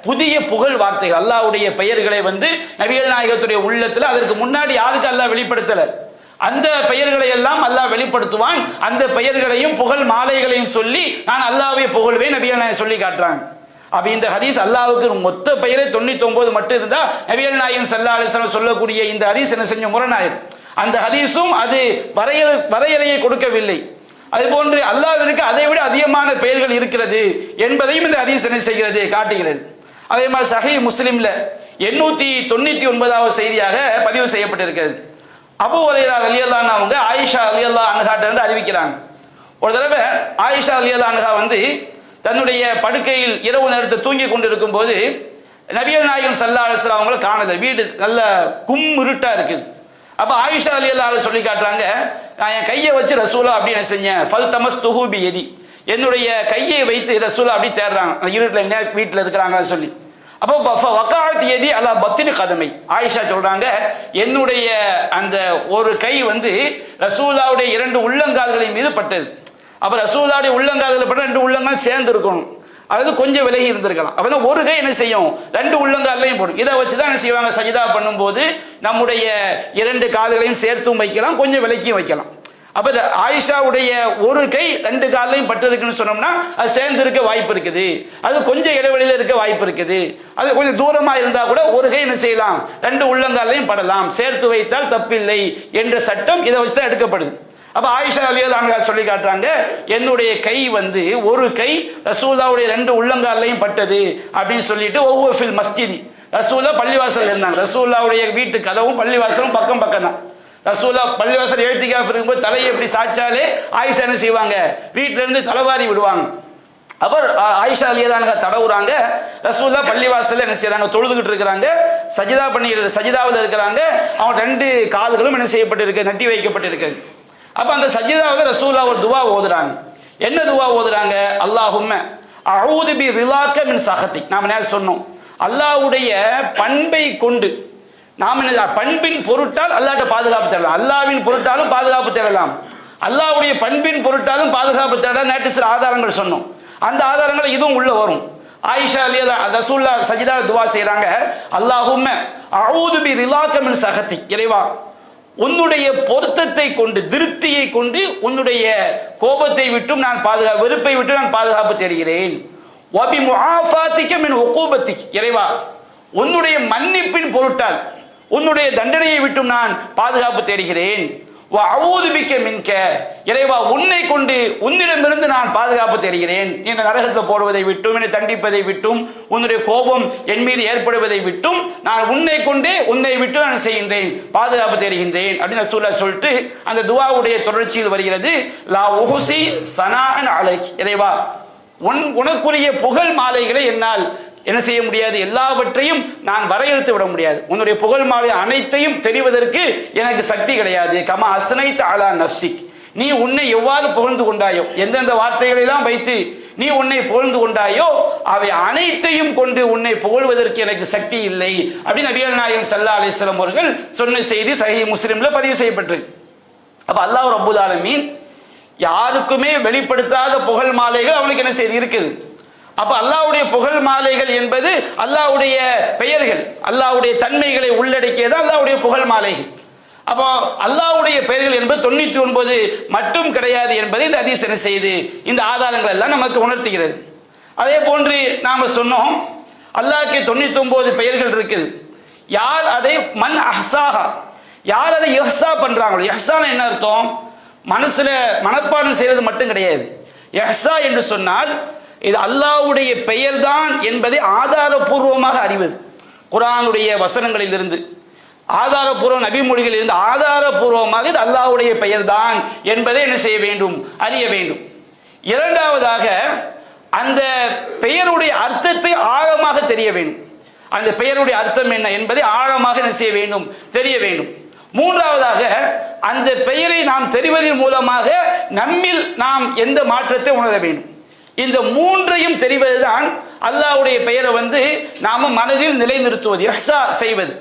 புதிய புகழ் வார்த்தைகள், அல்லாஹ்வுடைய பெயர்களை வந்து நபிகள் நாயகத்துடைய உள்ளத்துல அதற்கு முன்னாடி யாருக்கு அல்லாஹ் வெளிப்படுத்தல, அந்த பெயர்களை எல்லாம் அல்லாஹ் வெளிப்படுத்துவான். அந்த பெயர்களையும் புகழ் மாலைகளையும் சொல்லி நான் அல்லாஹ்வை புகழ்வேன் நபிகள் நாயகம் சொல்லி காட்டுறாங்க. அப்ப இந்த ஹதீஸ் அல்லாஹ்வுக்கு மொத்த பெயரே 99 மட்டும் இருந்தா நபிகள் நாயகம் ஸல்லல்லாஹு அலைஹி வஸல்லம் சொல்லக்கூடிய இந்த ஹதீஸ் என்ன செஞ்ச முரணாயிரும். அந்த ஹதீஸும் அது வரையறையை கொடுக்கவில்லை. அதுபோன்று அல்லாஹ்விற்கு அதை விட அதிகமான பெயர்கள் இருக்கிறது என்பதையும் இந்த ஹதீஸ் என்ன செய்கிறது? காட்டுகிறது. அதே மாதிரி சஹீஹ் முஸ்லிம்ல 899வது செய்தியாக பதிவு செய்யப்பட்டிருக்கிறது. அபூ ஹுரைரா ரலியல்லாஹு அன்ஹு அவங்க ஆயிஷா ரலியல்லாஹு அன்ஹாட்ட இருந்து அறிவிக்கிறாங்க. ஒரு தடவை ஆயிஷா ரலியல்லாஹு அன்ஹா வந்து தன்னுடைய படுக்கையில் இரவு நேரத்தை தூங்கி கொண்டிருக்கும் போது நபிகள் நாயகம் ஸல்லல்லாஹு அலைஹி வஸல்லம் அவங்களை காணல. வீடு நல்ல இருட்டா இருக்குது. அப்ப ஆயிஷா ரலியல்லாஹு அன்ஹா சொல்லி காட்டுறாங்க, நான் என் கையை வச்சு ரசூலா அப்படி என்ன செஞ்சேன்? ஃபல் தமஸ்துஹு பி யதி, என்னுடைய கையை வைத்து ரசூலா அப்படி தேடுறாங்க, இருட்டில் எங்க வீட்டில் இருக்கிறாங்கன்னு சொல்லி. அப்போ வக்காத் யதி அலா பத்தினி கதமை, ஆயிஷா சொல்றாங்க என்னுடைய அந்த ஒரு கை வந்து ரசூலாவுடைய 2 உள்ளங்கால்களின் மீது பட்டது. அப்ப ரசூலாவுடைய உள்ளங்கால்கள் பட்ட 2 உள்ளங்கால் சேர்ந்து இருக்கணும், அதாவது கொஞ்சம் விலகி இருந்திருக்கலாம். அப்பதான் ஒரு கை என்ன செய்யும்? 2 உள்ளங்காலையும் போடும். இதை வச்சுதான் என்ன செய்வாங்க? சஜிதா பண்ணும்போது நம்முடைய 2 கால்களையும் சேர்த்தும் வைக்கலாம், கொஞ்சம் விலக்கியும் வைக்கலாம். அப்ப ஆயிஷாவுடைய ஒரு கை 2 காலையும் பட்டு இருக்குன்னு சொன்னோம்னா அது சேர்ந்து இருக்க வாய்ப்பு இருக்குது, அது கொஞ்சம் இடைவெளியில இருக்க வாய்ப்பு இருக்குது. அது கொஞ்சம் தூரமா இருந்தா கூட ஒரு கை என்ன செய்யலாம்? 2 உள்ளங்காலையும் படலாம், சேர்த்து வைத்தால் தப்பில்லை என்ற சட்டம் இதை வச்சுதான் எடுக்கப்படுது. அப்ப ஆயிஷா ரலியல்லாஹு அன்ஹா சொல்லி காட்டுறாங்க, என்னுடைய கை வந்து ஒரு கை ரசூலுல்லாஹ்வுடைய 2 உள்ளங்காலையும் பட்டது அப்படின்னு சொல்லிட்டு ஒவ்வொரு ஃபில் மஸ்ஜிதி, ரசூலுல்லாஹ் பள்ளிவாசல் இருந்தாங்க. ரசூலுல்லாஹ்வுடைய வீட்டு கதவும் பள்ளிவாசலும் பக்கம் பக்கம் தான். ரசூலுல்லாஹ் பள்ளிவாசல் எழுத்திக்காஃப் இருக்கும்போது தலையை எப்படி சாய்ச்சாலே ஆயிஷா என்ன செய்வாங்க? வீட்டில இருந்து தலைவாரி விடுவாங்க. அப்புறம் ஆயிஷா ரலியல்லாஹு அன்ஹா தடவுறாங்க. ரசூலுல்லாஹ் பள்ளிவாசல்ல என்ன செய்றாங்க? தொழுதுகிட்டு இருக்கிறாங்க, சஜிதாவில் இருக்கிறாங்க. அவங்க 2 கால்களும் என்ன செய்யப்பட்டிருக்கு? நட்டி வைக்கப்பட்டிருக்கு. அப்ப அந்த சஜிதாவில் ரசூலுல்லாஹ் ஒரு துவா ஓதுறாங்க. என்ன துவா ஓதுறாங்க? அல்லாஹும்ம அஊது பி ரிலாக்க மின் சஹதி, நாம நேரே சொன்னோம், அல்லாஹ்வுடைய பண்பை கொண்டு நாம் என்ன பண்பின் பொருட்டால் அல்லாஹ்ட்ட பாதுகாப்பு தேடலாம், அல்லாஹ்வின் பொருட்டாலும் பாதுகாப்பு தேடலாம், அல்லாஹ்வுடைய பண்பின் பொருட்டாலும் பாதுகாப்பு தேடலாம். நேற்று சில ஆதாரங்கள் சொன்னோம், அந்த ஆதாரங்கள் இதுவும் உள்ள வரும். ஆயிஷா ரசூலுல்லாஹ் சஜிதா துவா செய்றாங்க, அல்லாஹும்ம அஊது பி ரிலாக மின் சகதி, இறைவா உன்னுடைய பொருத்தத்தை கொண்டு திருப்தியை கொண்டு உன்னுடைய கோபத்தை விட்டும் நான் வெறுப்பை விட்டு நான் பாதுகாப்பு தேடுகிறேன். வபி முஆஃபாத்திக மின் உகூபத்திக், இறைவா உன்னுடைய மன்னிப்பின் பொருட்டால் உன்னுடைய தண்டனையை விட்டும் நான் பாதுகாப்பு தேடுகிறேன். வஅஊது பிக மின்க, இறைவா உன்னை கொண்டு உன்னிடமிருந்து நான் பாதுகாப்பு தேடுகிறேன். என்னை நரகத்தில் போடுவதை விட்டும், என்னை தண்டிப்பதை விட்டும், உன்னுடைய கோபம் என் மீது ஏற்படுவதை விட்டும் நான் உன்னை விட்டு நான் செய்கின்றேன், பாதுகாப்பு தேடுகின்றேன் அப்படின்னு ரசூலுல்லாஹ் சொல்லிட்டு அந்த துஆவுடைய தொடர்ச்சியில் வருகிறது, லா உஹ்ஸி ஸனாஅன் அலைக், இறைவா உனக்குரிய புகழ் மாலைகளை என்னால் என்ன செய்ய முடியாது, எல்லாவற்றையும் நான் வரையறுத்து விட முடியாது, உன்னுடைய புகழ் மாலை அனைத்தையும் தெரிவதற்கு எனக்கு சக்தி கிடையாது. கமா அஸ்னைத் அலா நஃப்ஸிக், நீ உன்னை எவ்வாறு புகழ்ந்து கொண்டாயோ, எந்தெந்த வார்த்தைகளை எல்லாம் வைத்து நீ உன்னை புகழ்ந்து கொண்டாயோ அவை அனைத்தையும் கொண்டு உன்னை புகழ்வதற்கு எனக்கு சக்தி இல்லை அப்படின்னு நபிகள் நாயகம் ஸல்லல்லாஹு அலைஹி வஸல்லம் அவர்கள் சொன்ன செய்தி சஹீஹ் முஸ்லிம்ல பதிவு செய்யப்பட்டிருக்கு. அப்ப அல்லாஹ் ரப்பல் ஆலமீன் யாருக்குமே வெளிப்படுத்தாத புகழ் மாலைகள் அவனுக்கு என்ன செய்து இருக்குது. அப்ப அல்லாஹ்வுடைய புகழ் மாலைகள் என்பது அல்லாஹ்வுடைய பெயர்கள், அல்லாஹ்வுடைய தன்மைகளை உள்ளடக்கியது அல்லாஹ்வுடைய புகழ் மாலைகள். அப்போ அல்லாஹ்வுடைய பெயர்கள் என்பது 99 மட்டும் கிடையாது என்பதை இந்த ஹதீஸ் என்ன செய்து இந்த ஆதாரங்கள் எல்லாம் நமக்கு உணர்த்துகிறது. அதே போன்று நாம சொன்னோம், அல்லாஹ்க்கு 99 பெயர்கள் இருக்குது. யார் அதை மன் அஹ்சாஹா, யார் அதை இஹ்ஸா பண்றாங்களோ, இஹ்ஸானா என்ன அர்த்தம், மனசுல மனப்பாடம் செய்வது மட்டும் கிடையாது. இஹ்ஸா என்று சொன்னால் இது அல்லாஹ்வுடைய பெயர் தான் என்பதை ஆதாரபூர்வமாக அறிவது, குர்ஆனுடைய வசனங்களிலிருந்து ஆதாரபூர்வ நபிமொழிகளிலிருந்து ஆதாரபூர்வமாக இது அல்லாஹ்வுடைய பெயர் தான் என்பதை என்ன செய்ய வேண்டும், அறிய வேண்டும். இரண்டாவதாக அந்த பெயருடைய அர்த்தத்தை ஆழமாக தெரிய வேண்டும், அந்த பெயருடைய அர்த்தம் என்ன என்பதை ஆழமாக என்ன செய்ய வேண்டும், தெரிய வேண்டும். மூன்றாவதாக அந்த பெயரை நாம் தெரிவதன் மூலமாக நம்மில் நாம் எந்த மாற்றத்தை உணர வேண்டும். இந்த மூன்றையும் தெரிவதுதான் அல்லாஹ்வுடைய பெயரை நாம மனதில் நிலைநிறுத்துவது, இஹ்ஸா செய்வது.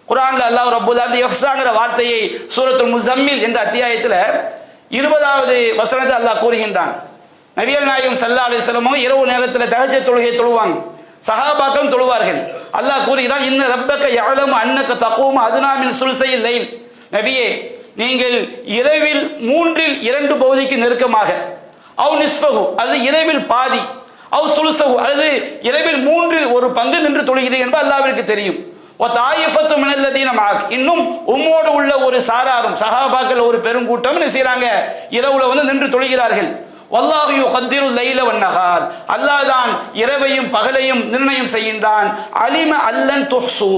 குர்ஆன்ல அல்லாஹ் ரப்பல் ஆலமீன் இஹ்ஸாங்கிற வார்த்தையை சூரத்துல் முஸம்மில் என்ற அத்தியாயத்தில் 20வது வசனத்தை அல்லாஹ் கூறுகின்றான். நபிகள் நாயகம் ஸல்லல்லாஹு அலைஹி வஸல்லம் இரவு நேரத்தில் தஹஜ்ஜத் தொழுகை தொழுவாங்க, சஹாபாக்களும் தொழுவார்கள். அல்லாஹ் கூறுகிறான், இன்ன ரப்பக யஅலமு அன்னக தகூமு அத்னா மின் சுல்ஸைல் லைல், நபியே நீங்கள் இரவில் 3/2 பகுதிக்கு நெருக்கமாக, அவ் நிஸ்ஃபஹு அல்லது இரவில் பாதி, அவ் சுல்ஸஹு அல்லது இரவில் 3/1 நின்று தொழுகிறீர்கள் என்பது அல்லாஹ்விற்கு தெரியும். தாயிஃபத்து மினல்லதீன மஅக், இன்னும் உம்மோடு உள்ள ஒரு சாராரும் சஹாபாக்கள் ஒரு பெருங்கூட்டம் என்ன செய்றாங்க, இரவுல நின்று தொழுகிறார்கள். வல்லாஹு யுகத்திரு லைல வன்னஹார், அல்லாஹ் தான் இரவையும் பகலையும் நிர்ணயம் செய்கின்றான். அலிம அல்லன் துஹ்சு,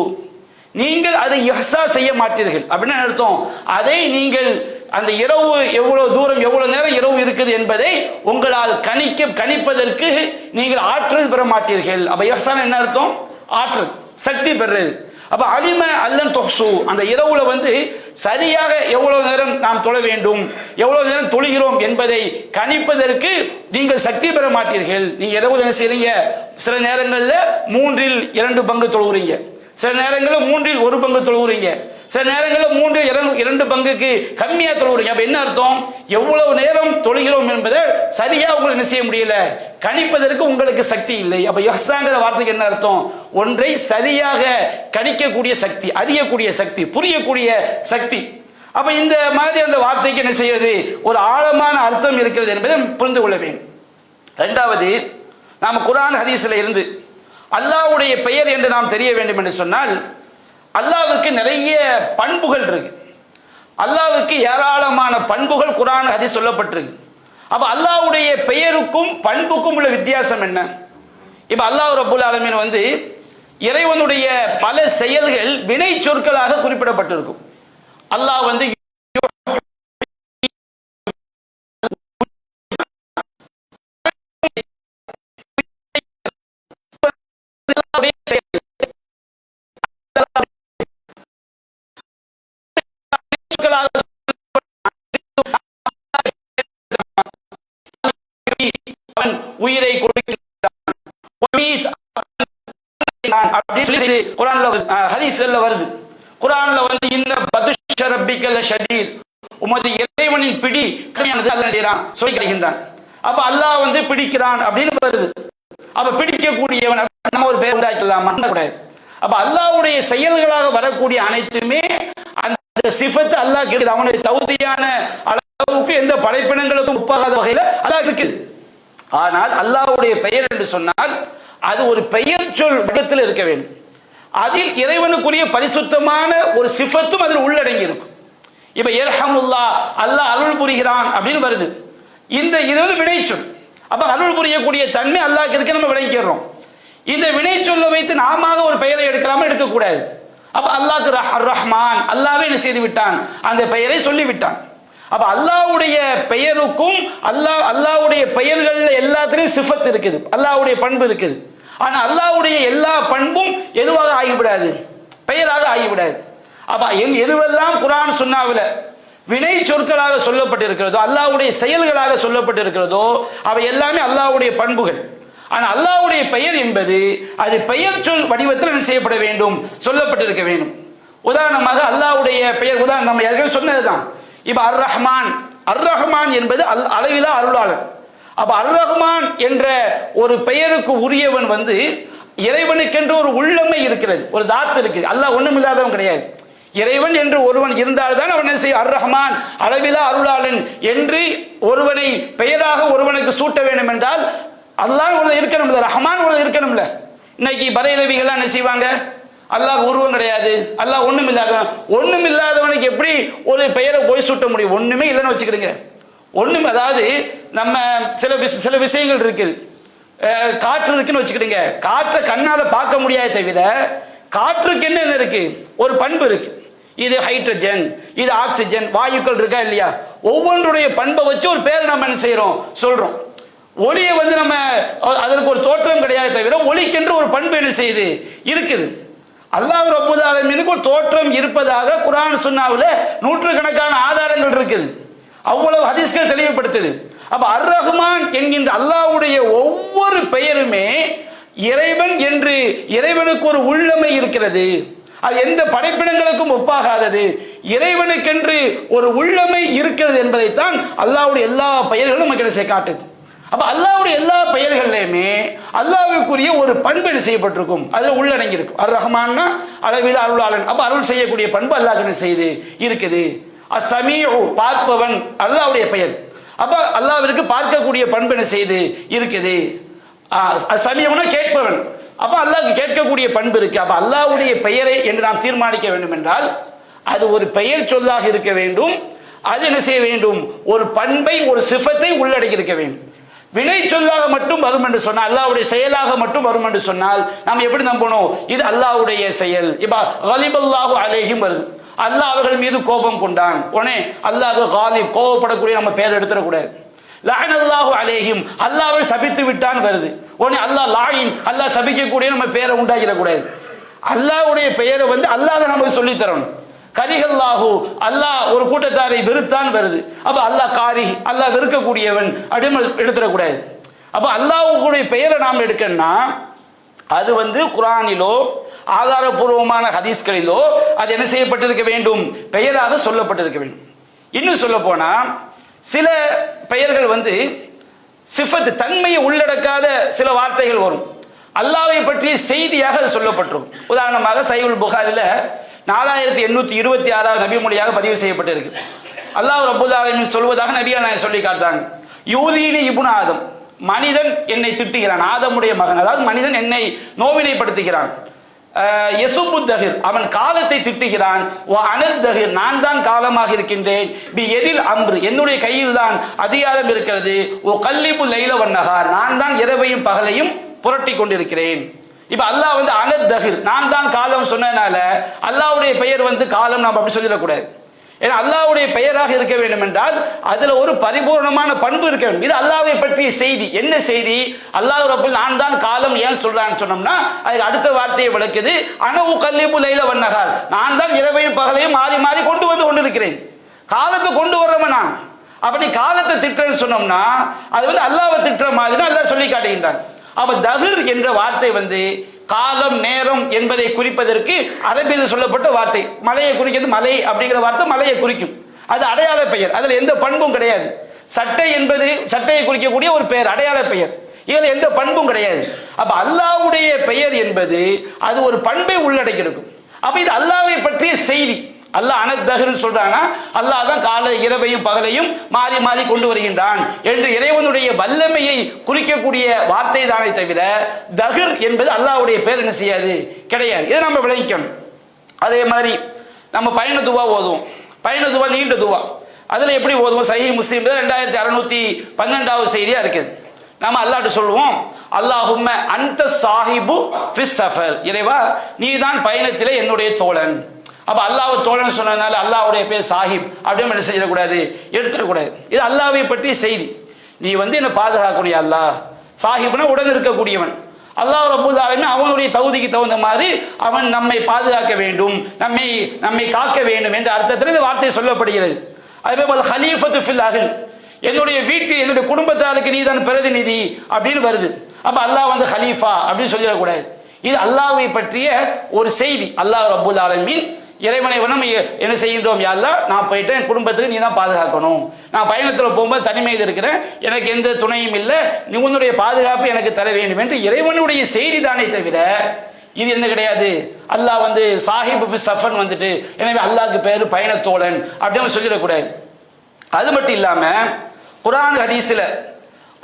நீங்கள் அதை இஹ்ஸா செய்ய மாட்டீர்கள் அப்படின்னு அர்த்தம். அதை நீங்கள் அந்த இரவு எவ்வளவு தூரம் எவ்வளவு நேரம் இரவு இருக்குது என்பதை உங்களால் கணிப்பதற்கு நீங்கள் ஆற்றல் பெற மாட்டீர்கள். அப்ப இஹ்ஸான் என்ன அர்த்தம், ஆற்றல், சக்தி பெறுறது. அப்ப அலிம அல்லன் தொஹ்சு, அந்த இரவுல சரியாக எவ்வளவு நேரம் நாம் தொழ வேண்டும், எவ்வளவு நேரம் தொழுகிறோம் என்பதை கணிப்பதற்கு நீங்கள் சக்தி பெற மாட்டீர்கள். நீங்க இரவு என்ன செய்றீங்க, சில நேரங்களில் 3/2 தொழுகிறீங்க, சில நேரங்களில் 3/1 தொழுகிறீங்க, சில நேரங்களில் 3/2 கம்மியா தொழுகிறீங்க. அப்ப என்ன அர்த்தம், எவ்வளவு நேரம் தொழுகிறோம் என்பதை சரியா உங்களுக்கு என்ன செய்ய முடியல, கணிப்பதற்கு உங்களுக்கு சக்தி இல்லை. அப்ப இஹ்ஸாங்கிற வார்த்தைக்கு என்ன அர்த்தம், ஒன்றை சரியாக கணிக்கக்கூடிய சக்தி, அறியக்கூடிய சக்தி, புரியக்கூடிய சக்தி. அப்ப இந்த மாதிரி அந்த வார்த்தைக்கு என்ன செய்வது, ஒரு ஆழமான அர்த்தம் இருக்கிறது என்பதை புரிந்து கொள்ள வேண்டும். இரண்டாவது, நாம் குர்ஆன் ஹதீஸ்ல இருந்து அல்லாஹ்வுடைய பெயர் என்று நாம் தெரிய வேண்டும் என்று சொன்னால், அல்லாஹ்வுக்கு நிறைய பண்புகள் இருக்கு, அல்லாஹ்வுக்கு ஏராளமான பண்புகள் குர்ஆன் ஹதீஸ் சொல்லப்பட்டிருக்கு. அப்ப அல்லாஹ்வுடைய பெயருக்கும் பண்புக்கும் உள்ள வித்தியாசம் என்ன? இப்ப அல்லாஹ் ரப்பல் ஆலமீன் இறைவனுடைய பல செயல்கள் வினை சொற்களாக குறிப்பிடப்பட்டிருக்கும். அல்லாஹ் உயிரை கொடுக்கிறான் இது குர்ஆன்ல ஹதீஸ்ல வருது. குர்ஆன்ல வந்து இன்ன பதுஷ ரப்பிக லஷதீத், உமது இறைவனின் பிடி கடுமையானது, அல்லாஹ் செய்றான் சொல்லி கிடைக்கின்றான். அப்ப அல்லாஹ் வந்து பிடிக்கிறான் அப்படின்னு வருது. அப்ப பிடிக்கக்கூடியவன் நம்ம ஒரு பேர் உண்டாக்கலாமா? கூடாது. அப்ப அல்லாஹ்வுடைய செயல்களாக வரக்கூடிய அனைத்துமே அந்த சிஃபத் அல்லாஹ் இருக்குது. அவனுடைய தௌதியான அளவுக்கு எந்த படைப்பினங்களுக்கும் ஒப்பாகாத வகையில் அல்லாஹ் இருக்குது. ஆனால் அல்லாஹ்வுடைய பெயர் என்று சொன்னால் அது ஒரு பெயர் சொல் வடிவத்தில் இருக்க வேண்டும். அதில் இறைவனுக்குரிய பரிசுத்தமான ஒரு சிஃபத்தும் அதில் உள்ளடங்கி இருக்கும். இப்ப யர்ஹமுல்லாஹ், அல்லாஹ் அருள் புரிகிறான் அப்படின்னு வருது. இது வந்து வினைச்சொல். அப்ப அருள் புரியக்கூடிய தன்மை அல்லாஹ்க்கு இருக்கு, நம்ம விளங்கிடுறோம். இந்த வினைச்சொல்லை வைத்து நாம ஒரு பெயரை எடுக்கலாமா? எடுக்கக்கூடாது. அப்ப அல்லாஹ்க்கு ரஹ்மான், அல்லாஹ்வே என்ன செய்து விட்டான், அந்த பெயரை சொல்லிவிட்டான். அப்ப அல்லாஹ்வுடைய பெயருக்கும் அல்லாஹ்வுடைய பெயர்கள் எல்லாத்திலும் சிஃபத் இருக்குது, அல்லாஹ்வுடைய பண்பு இருக்குது. ஆனா அல்லாஹ்வுடைய எல்லா பண்பும் எதுவாக ஆகிவிடாது, பெயராக ஆகிவிடாது. அப்ப எதுவெல்லாம் குர்ஆன் சுன்னாவில வினை சொற்களாக சொல்லப்பட்டிருக்கிறதோ, அல்லாஹ்வுடைய செயல்களாக சொல்லப்பட்டிருக்கிறதோ, அவை எல்லாமே அல்லாஹ்வுடைய பண்புகள். ஆனா அல்லாஹ்வுடைய பெயர் என்பது அது பெயர் சொல் வடிவத்தில் என்ன செய்யப்பட வேண்டும், சொல்லப்பட்டிருக்க வேண்டும். உதாரணமாக அல்லாஹ்வுடைய பெயர் உதாரணம் நம்ம ஏற்கனவே சொன்னதுதான். இப்ப அர் ரஹ்மான், அர் ரஹ்மான் என்பது அளவிலா அருளாளன். அப்ப அர் ரஹ்மான் என்ற ஒரு பெயருக்கு உரியவன் வந்து இறைவனுக்கென்று ஒரு உள்ளமை இருக்கிறது, ஒரு தாத்து இருக்குது. அல்லாஹ் ஒண்ணும் இல்லாதவன் கிடையாது. இறைவன் என்று ஒருவன் இருந்தால்தான் அவன் என்ன செய்ய, அர் ரஹ்மான் அளவிலா அருளாளன் என்று ஒருவனை பெயராக ஒருவனுக்கு சூட்ட வேண்டும் என்றால் அல்லாஹ் ஒரு இருக்கணும்ல, ரஹ்மான் ஒரு இருக்கணும்ல. இன்னைக்கு பரையலவிகள்லாம் என்ன செய்வாங்க, அல்லாஹ் உருவம் கிடையாது, அல்லாஹ் ஒண்ணும் இல்லாதவனுக்கு எப்படி ஒரு பெயரை போய் சூட்ட முடியும்? ஒண்ணுமே இல்லைன்னு வச்சுக்கிடுங்க. ஒண்ணுமே, அதாவது நம்ம சில விஷயங்கள் இருக்குது. காற்று இருக்குன்னு வச்சுக்கிடுங்க. காற்றை கண்ணால பார்க்க முடியாத தவிர காற்றுக்கு என்ன இருக்கு, ஒரு பண்பு இருக்கு. இது ஹைட்ரஜன், இது ஆக்சிஜன், வாயுக்கள் இருக்கா இல்லையா? ஒவ்வொன்றுடைய பண்பை வச்சு ஒரு பேரை நம்ம என்ன செய்யறோம், சொல்றோம். ஒளியை வந்து நம்ம அதற்கு ஒரு தோற்றம் கிடையாது தவிர ஒளிக்கென்று ஒரு பண்பு என்ன செய்யுது, இருக்குது. அல்லாஹ் ரப்பல் ஆலமீனுக்கு ஒரு தோற்றம் இருப்பதாக குர்ஆன் சுன்னாவுல நூற்றுக்கணக்கான ஆதாரங்கள் இருக்குது. அவ்வளவு ஹதீஸ்கள் தெளிவுபடுத்துது. அப்ப அர் ரஹ்மான் என்கின்ற அல்லாஹ்வுடைய ஒவ்வொரு பெயருமே இறைவன் என்று இறைவனுக்கு ஒரு உள்ளமை இருக்கிறது. அது எந்த படைப்பினங்களுக்கும் ஒப்பாகாதது. இறைவனுக்கென்று ஒரு உள்ளமை இருக்கிறது என்பதைத்தான் அல்லாஹ்வுடைய எல்லா பெயர்களும் நமக்கு என்ன செய்ய காட்டுது. அப்ப அல்லாஹ்வுடைய எல்லா பெயர்களையுமே அல்லாஹ்வுக்குரிய ஒரு பண்பு செய்யப்பட்டிருக்கும், அதுல உள்ளடங்கி இருக்கும். அர் ரஹ்மான்னா அளவில் அருளாளன். அப்ப அருள் செய்யக்கூடிய பண்பு அல்லாஹ்க்கு என்ன செய்யுது, இருக்குது. அஸ்ஸமீஉ, பார்ப்பவன் அல்லாஹ்வுடைய பெயர். அப்ப அல்லாஹ்விற்கு பார்க்கக்கூடிய பண்பு என்ன செய்யுது, இருக்குது. அஸ்ஸமீஉனா கேட்பவன். அப்ப அல்லாஹ்க்கு கேட்கக்கூடிய பண்பு இருக்கு. அப்ப அல்லாஹ்வுடைய பெயரை என்று நாம் தீர்மானிக்க வேண்டும் என்றால் அது ஒரு பெயர் சொல்லாக இருக்க வேண்டும். அது என்ன செய்ய வேண்டும், ஒரு பண்பை, ஒரு சிஃபத்தை உள்ளடக்கி இருக்க வேண்டும். வினை சொல்லாக மட்டும் வரும் என்று சொன்னால், அல்லாஹ்வுடைய செயலாக மட்டும் வரும் என்று சொன்னால் நாம் எப்படி நம்பணும், இது அல்லாஹ்வுடைய செயல். இப்ப கலிபல்லாஹு அலைஹிம் வருது, அல்லாஹ் அவர்கள் மீது கோபம் கொண்டான். உடனே அல்லாஹ் காலிப், கோபப்படக்கூடிய நம்ம பேர் எடுத்துடக்கூடாது. லஅனல்லாஹு அலைஹிம், அல்லாஹ்வை சபித்து விட்டான் வருது. உடனே அல்லாஹ் லாயின், அல்லாஹ் சபிக்கக்கூடிய நம்ம பேரை உண்டாக்கிடக்கூடாது. அல்லாஹ்வுடைய பெயரை வந்து அல்லாஹ் நமக்கு சொல்லி தரணும். கரிஹல்லாஹு, அல்லாஹ் ஒரு கூட்டத்தாரை வெறுத்தான் வருது. அப்ப அல்லாஹ் காரி, அல்லாஹ் வெறுக்கக்கூடியவன் அப்படின்னு எடுத்துடக்கூடாது. அப்ப அல்லாஹ்வுடைய பெயரை நாம் எடுக்கணும்னா அது வந்து குர்ஆனிலோ ஆதாரபூர்வமான ஹதீஸ்களிலோ அது என்ன செய்யப்பட்டிருக்க வேண்டும், பெயராக சொல்லப்பட்டிருக்க வேண்டும். இன்னும் சொல்ல போனா சில பெயர்கள் வந்து சிஃபத், தன்மையை உள்ளடக்காத சில வார்த்தைகள் வரும். அல்லாஹ்வை பற்றிய செய்தியாக அது சொல்லப்பட்டிருக்கும். உதாரணமாக சஹீஹுல் புகாரில 4826 நபி மொழியாக பதிவு செய்யப்பட்டிருக்கு. அல்லாஹ் ரப்பல் ஆலமீன் சொல்வதாக நபியா நான் சொல்லி காட்டுறாங்க. யூதீனி இப்னு ஆதம், மனிதன் என்னை திட்டுகிறான், ஆதமுடைய மகன், அதாவது மனிதன் என்னை நோவினைப்படுத்துகிறான். யசுபுத்தஹிர், அவன் காலத்தை திட்டுகிறான். அனத்தஹிர், நான் தான் காலமாக இருக்கின்றேன். பி எதில் அம்ரு, என்னுடைய கையில் தான் அதிகாரம் இருக்கிறது. ஓ கல்லிபு லைல வன்னஹார், நான் தான் இரவையும் பகலையும் புரட்டி கொண்டிருக்கிறேன். இப்ப அல்லாஹ் வந்து அனத்தஹிர், நான் தான் காலம் சொன்னனால அல்லாஹ்வுடைய பெயர் வந்து காலம் நாம் அப்படி சொல்லிடக்கூடாது. ஏன்னா அல்லாஹ்வுடைய பெயராக இருக்க வேண்டும் என்றால் அதுல ஒரு பரிபூர்ணமான பண்பு இருக்க வேண்டும். இது அல்லாஹ்வை பற்றிய செய்தி. என்ன செய்தி, அல்லாஹ் ரப்பல் நான் தான் காலம் ஏன் சொல்றான்னு சொன்னோம்னா அதுக்கு அடுத்த வார்த்தையை விளக்குது. அனவு கல்லிபு லைல வன்னஹார், நான் தான் இரவையும் பகலையும் மாறி மாறி கொண்டு வந்து கொண்டிருக்கிறேன். காலத்தை கொண்டு வர்றவனா. அப்ப நீ காலத்தை திட்டுறன்னு சொன்னோம்னா அது வந்து அல்லாஹ்வை திட்டுற மாதிரி அல்லாஹ் சொல்லி காட்டுகின்றான். அப்ப தஹிர் என்ற வார்த்தை வந்து காலம் நேரம் என்பதை குறிப்பதற்கு அரபியில் சொல்லப்பட்ட வார்த்தை. மலையை குறிக்கிறது மலை அப்படிங்கிற வார்த்தை மலையை குறிக்கும். அது அடையாள பெயர், அதுல எந்த பண்பும் கிடையாது. சட்டை என்பது சட்டையை குறிக்கக்கூடிய ஒரு பெயர், அடையாள பெயர். இதுல எந்த பண்பும் கிடையாது. அப்ப அல்லாஹ்வுடைய பெயர் என்பது அது ஒரு பண்பை உள்ளடக்கியிருக்கும். அப்ப இது அல்லாஹ்வை பற்றிய செய்தி. அல்லாஹ் அனத்தஹ்னு சொல்றானா, அல்லாஹ் தான் காலை இரவையும் பகலையும் மாறி மாறி கொண்டு வருகின்றான் என்று இறைவனுடைய வல்லமையை குறிக்கக்கூடிய வார்த்தை தானே தவிர தஹ்ர் என்பது அல்லாஹ்வுடைய பெயர் என்ன செய்யாது, கிடையாது. இதை நம்ம விளங்கிக்கணும். அதே மாதிரி நம்ம பயண துவா ஓதுவோம். பயண துவா நீண்ட துவா. அதுல எப்படி ஓதுவோம்? சஹீஹ் முஸ்லிம்ல 2612வது செய்தியா இருக்குது. நாம அல்லாஹ்ட்ட சொல்லுவோம், அல்லாஹும்ம அன்த சாஹிபு ஃபிஸ் ஸஃபர், இறைவா நீ தான் பயணத்திலே என்னுடைய தோழன். அப்ப அல்லாஹ் தோழன் சொன்னதுனால அல்லாஹ்வுடைய பேர் சாஹிப் அப்படின்னு என்ன செஞ்சிடக்கூடாது, எடுத்துடக்கூடாது. இது அல்லாஹ்வை பற்றிய செய்தி. நீ என்ன பாதுகாக்கக்கூடிய அல்லாஹ், சாஹிப்னா உடன் இருக்கக்கூடியவன். அல்லாஹ் ரப்பல் ஆலமீன் அவனுடைய தகுதிக்கு தகுந்த மாதிரி அவன் நம்மை பாதுகாக்க வேண்டும், நம்மை காக்க வேண்டும் என்ற அர்த்தத்தில் இந்த வார்த்தை சொல்லப்படுகிறது. அதே போல் ஹலீஃபத்து ஃபில் அஹ்ல், என்னுடைய வீட்டில் என்னுடைய குடும்பத்தாருக்கு நீ தான் பிரதிநிதி அப்படின்னு வருது. அப்ப அல்லாஹ் ஹலீஃபா அப்படின்னு சொல்லிடக்கூடாது. இது அல்லாஹ்வை பற்றிய ஒரு செய்தி. அல்லாஹ் ரப்பல் ஆலமீன் இறைவனை நம்ம என்ன செய்கின்றோம், யா அல்லாஹ் நான் போயிட்டேன், என் குடும்பத்துக்கு நீ தான் பாதுகாக்கணும், நான் பயணத்தில் போகும்போது தனிமையில் இருக்கிறேன், எனக்கு எந்த துணையும் இல்லை, நீ உன்னுடைய பாதுகாப்பு எனக்கு தர வேண்டும் என்று இறைவனுடைய செய்தி தானே தவிர இது என்ன கிடையாது. அல்லாஹ் சாஹிப் சஃபன் எனவே அல்லாஹ்க்கு பேரு பயணத்தோழன் அப்படின்னு சொல்லிடக்கூடாது. அது மட்டும் இல்லாம குர்ஆன் ஹதீஸ்ல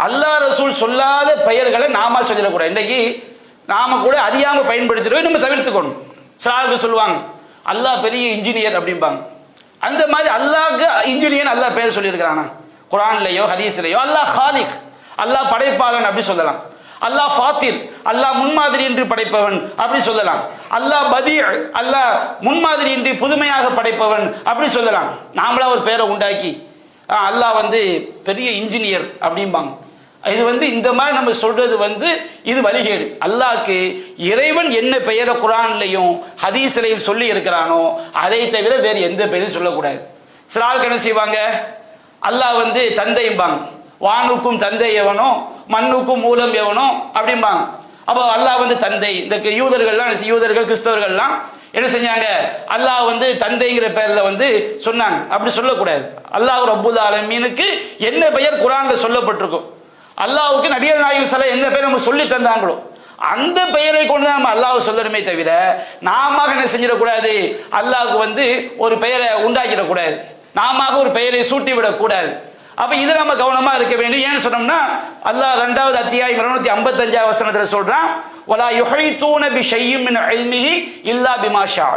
அல்லாஹ் ரசூல் சொல்லாத பெயர்களை நாம சொல்லிடக்கூடாது. இன்னைக்கு நாம கூட அறியாம பயன்படுத்திடுவோம், நம்ம தவிர்த்துக்கணும். சிலருக்கு சொல்லுவாங்க அல்லாஹ் பெரிய இன்ஜினியர் அப்படிம்பாங்க. அந்த மாதிரி அல்லாஹ்க்கு இன்ஜினியர் அல்லாஹ் பேர் சொல்லியிருக்கிறானா? குர்ஆன்லயோ ஹதீஸ்லயோ அல்லாஹ் காலிக், அல்லாஹ் படைப்பாளன் அப்படி சொல்லலாம். அல்லாஹ் ஃபாத்திர், அல்லாஹ் முன்மாதிரி என்று படைப்பவன் அப்படி சொல்லலாம். அல்லாஹ் பதி, அல்லாஹ் முன்மாதிரி என்று புதுமையாக படைப்பவன் அப்படி சொல்லலாம். நாமளா ஒரு பேரை உண்டாக்கி அல்லாஹ் பெரிய இன்ஜினியர் அப்படிம்பாங்க. இது இந்த மாதிரி நம்ம சொல்றது இது வழிகேடு. அல்லாஹ்க்கு இறைவன் என்ன பெயரை குர்ஆன்லயும் ஹதீஸ்லயும் சொல்லி இருக்கிறானோ அதை தவிர வேறு எந்த பெயரையும் சொல்லக்கூடாது. சில ஆளுக்கு என்ன செய்வாங்க, அல்லாஹ் தந்தைம்பாங்க, வானுக்கும் தந்தை எவனோ மண்ணுக்கும் மூலம் எவனோ அப்படிம்பாங்க. அப்போ அல்லாஹ் தந்தை. இந்த யூதர்கள் கிறிஸ்தவர்கள்லாம் என்ன செஞ்சாங்க, அல்லாஹ் தந்தைங்கிற பெயர்ல சொன்னாங்க. அப்படி சொல்லக்கூடாது. அல்லாஹ் ரப்புல் ஆலமீனுக்கு என்ன பெயர் குர்ஆன்ல சொல்லப்பட்டிருக்கும், அல்லாஹ்வுக்கு நபிகள் நாயகம் ஸல்லல்லாஹு அலைஹி வஸல்லம் எந்த பெயரை நம்ம சொல்லி தந்தாங்களோ அந்த பெயரை கொண்டு நம்ம அல்லாஹ் சொல்லணுமே தவிர நாம என்ன செஞ்சிடக்கூடாது, அல்லாஹ்வுக்கு ஒரு பெயரை உண்டாக்கிடக்கூடாது, நாம ஒரு பெயரை சூட்டி விடக்கூடாது. அப்ப இது நம்ம கவனமா இருக்க வேண்டும். ஏன்னு சொன்னோம்னா அல்லாஹ் 2வது அத்தியாயம் 255வது வசனத்துல சொல்றான், வலா யுஹைதூன பிஷைஇம் மின் இல்மிஹி இல்லா பிமா ஷா,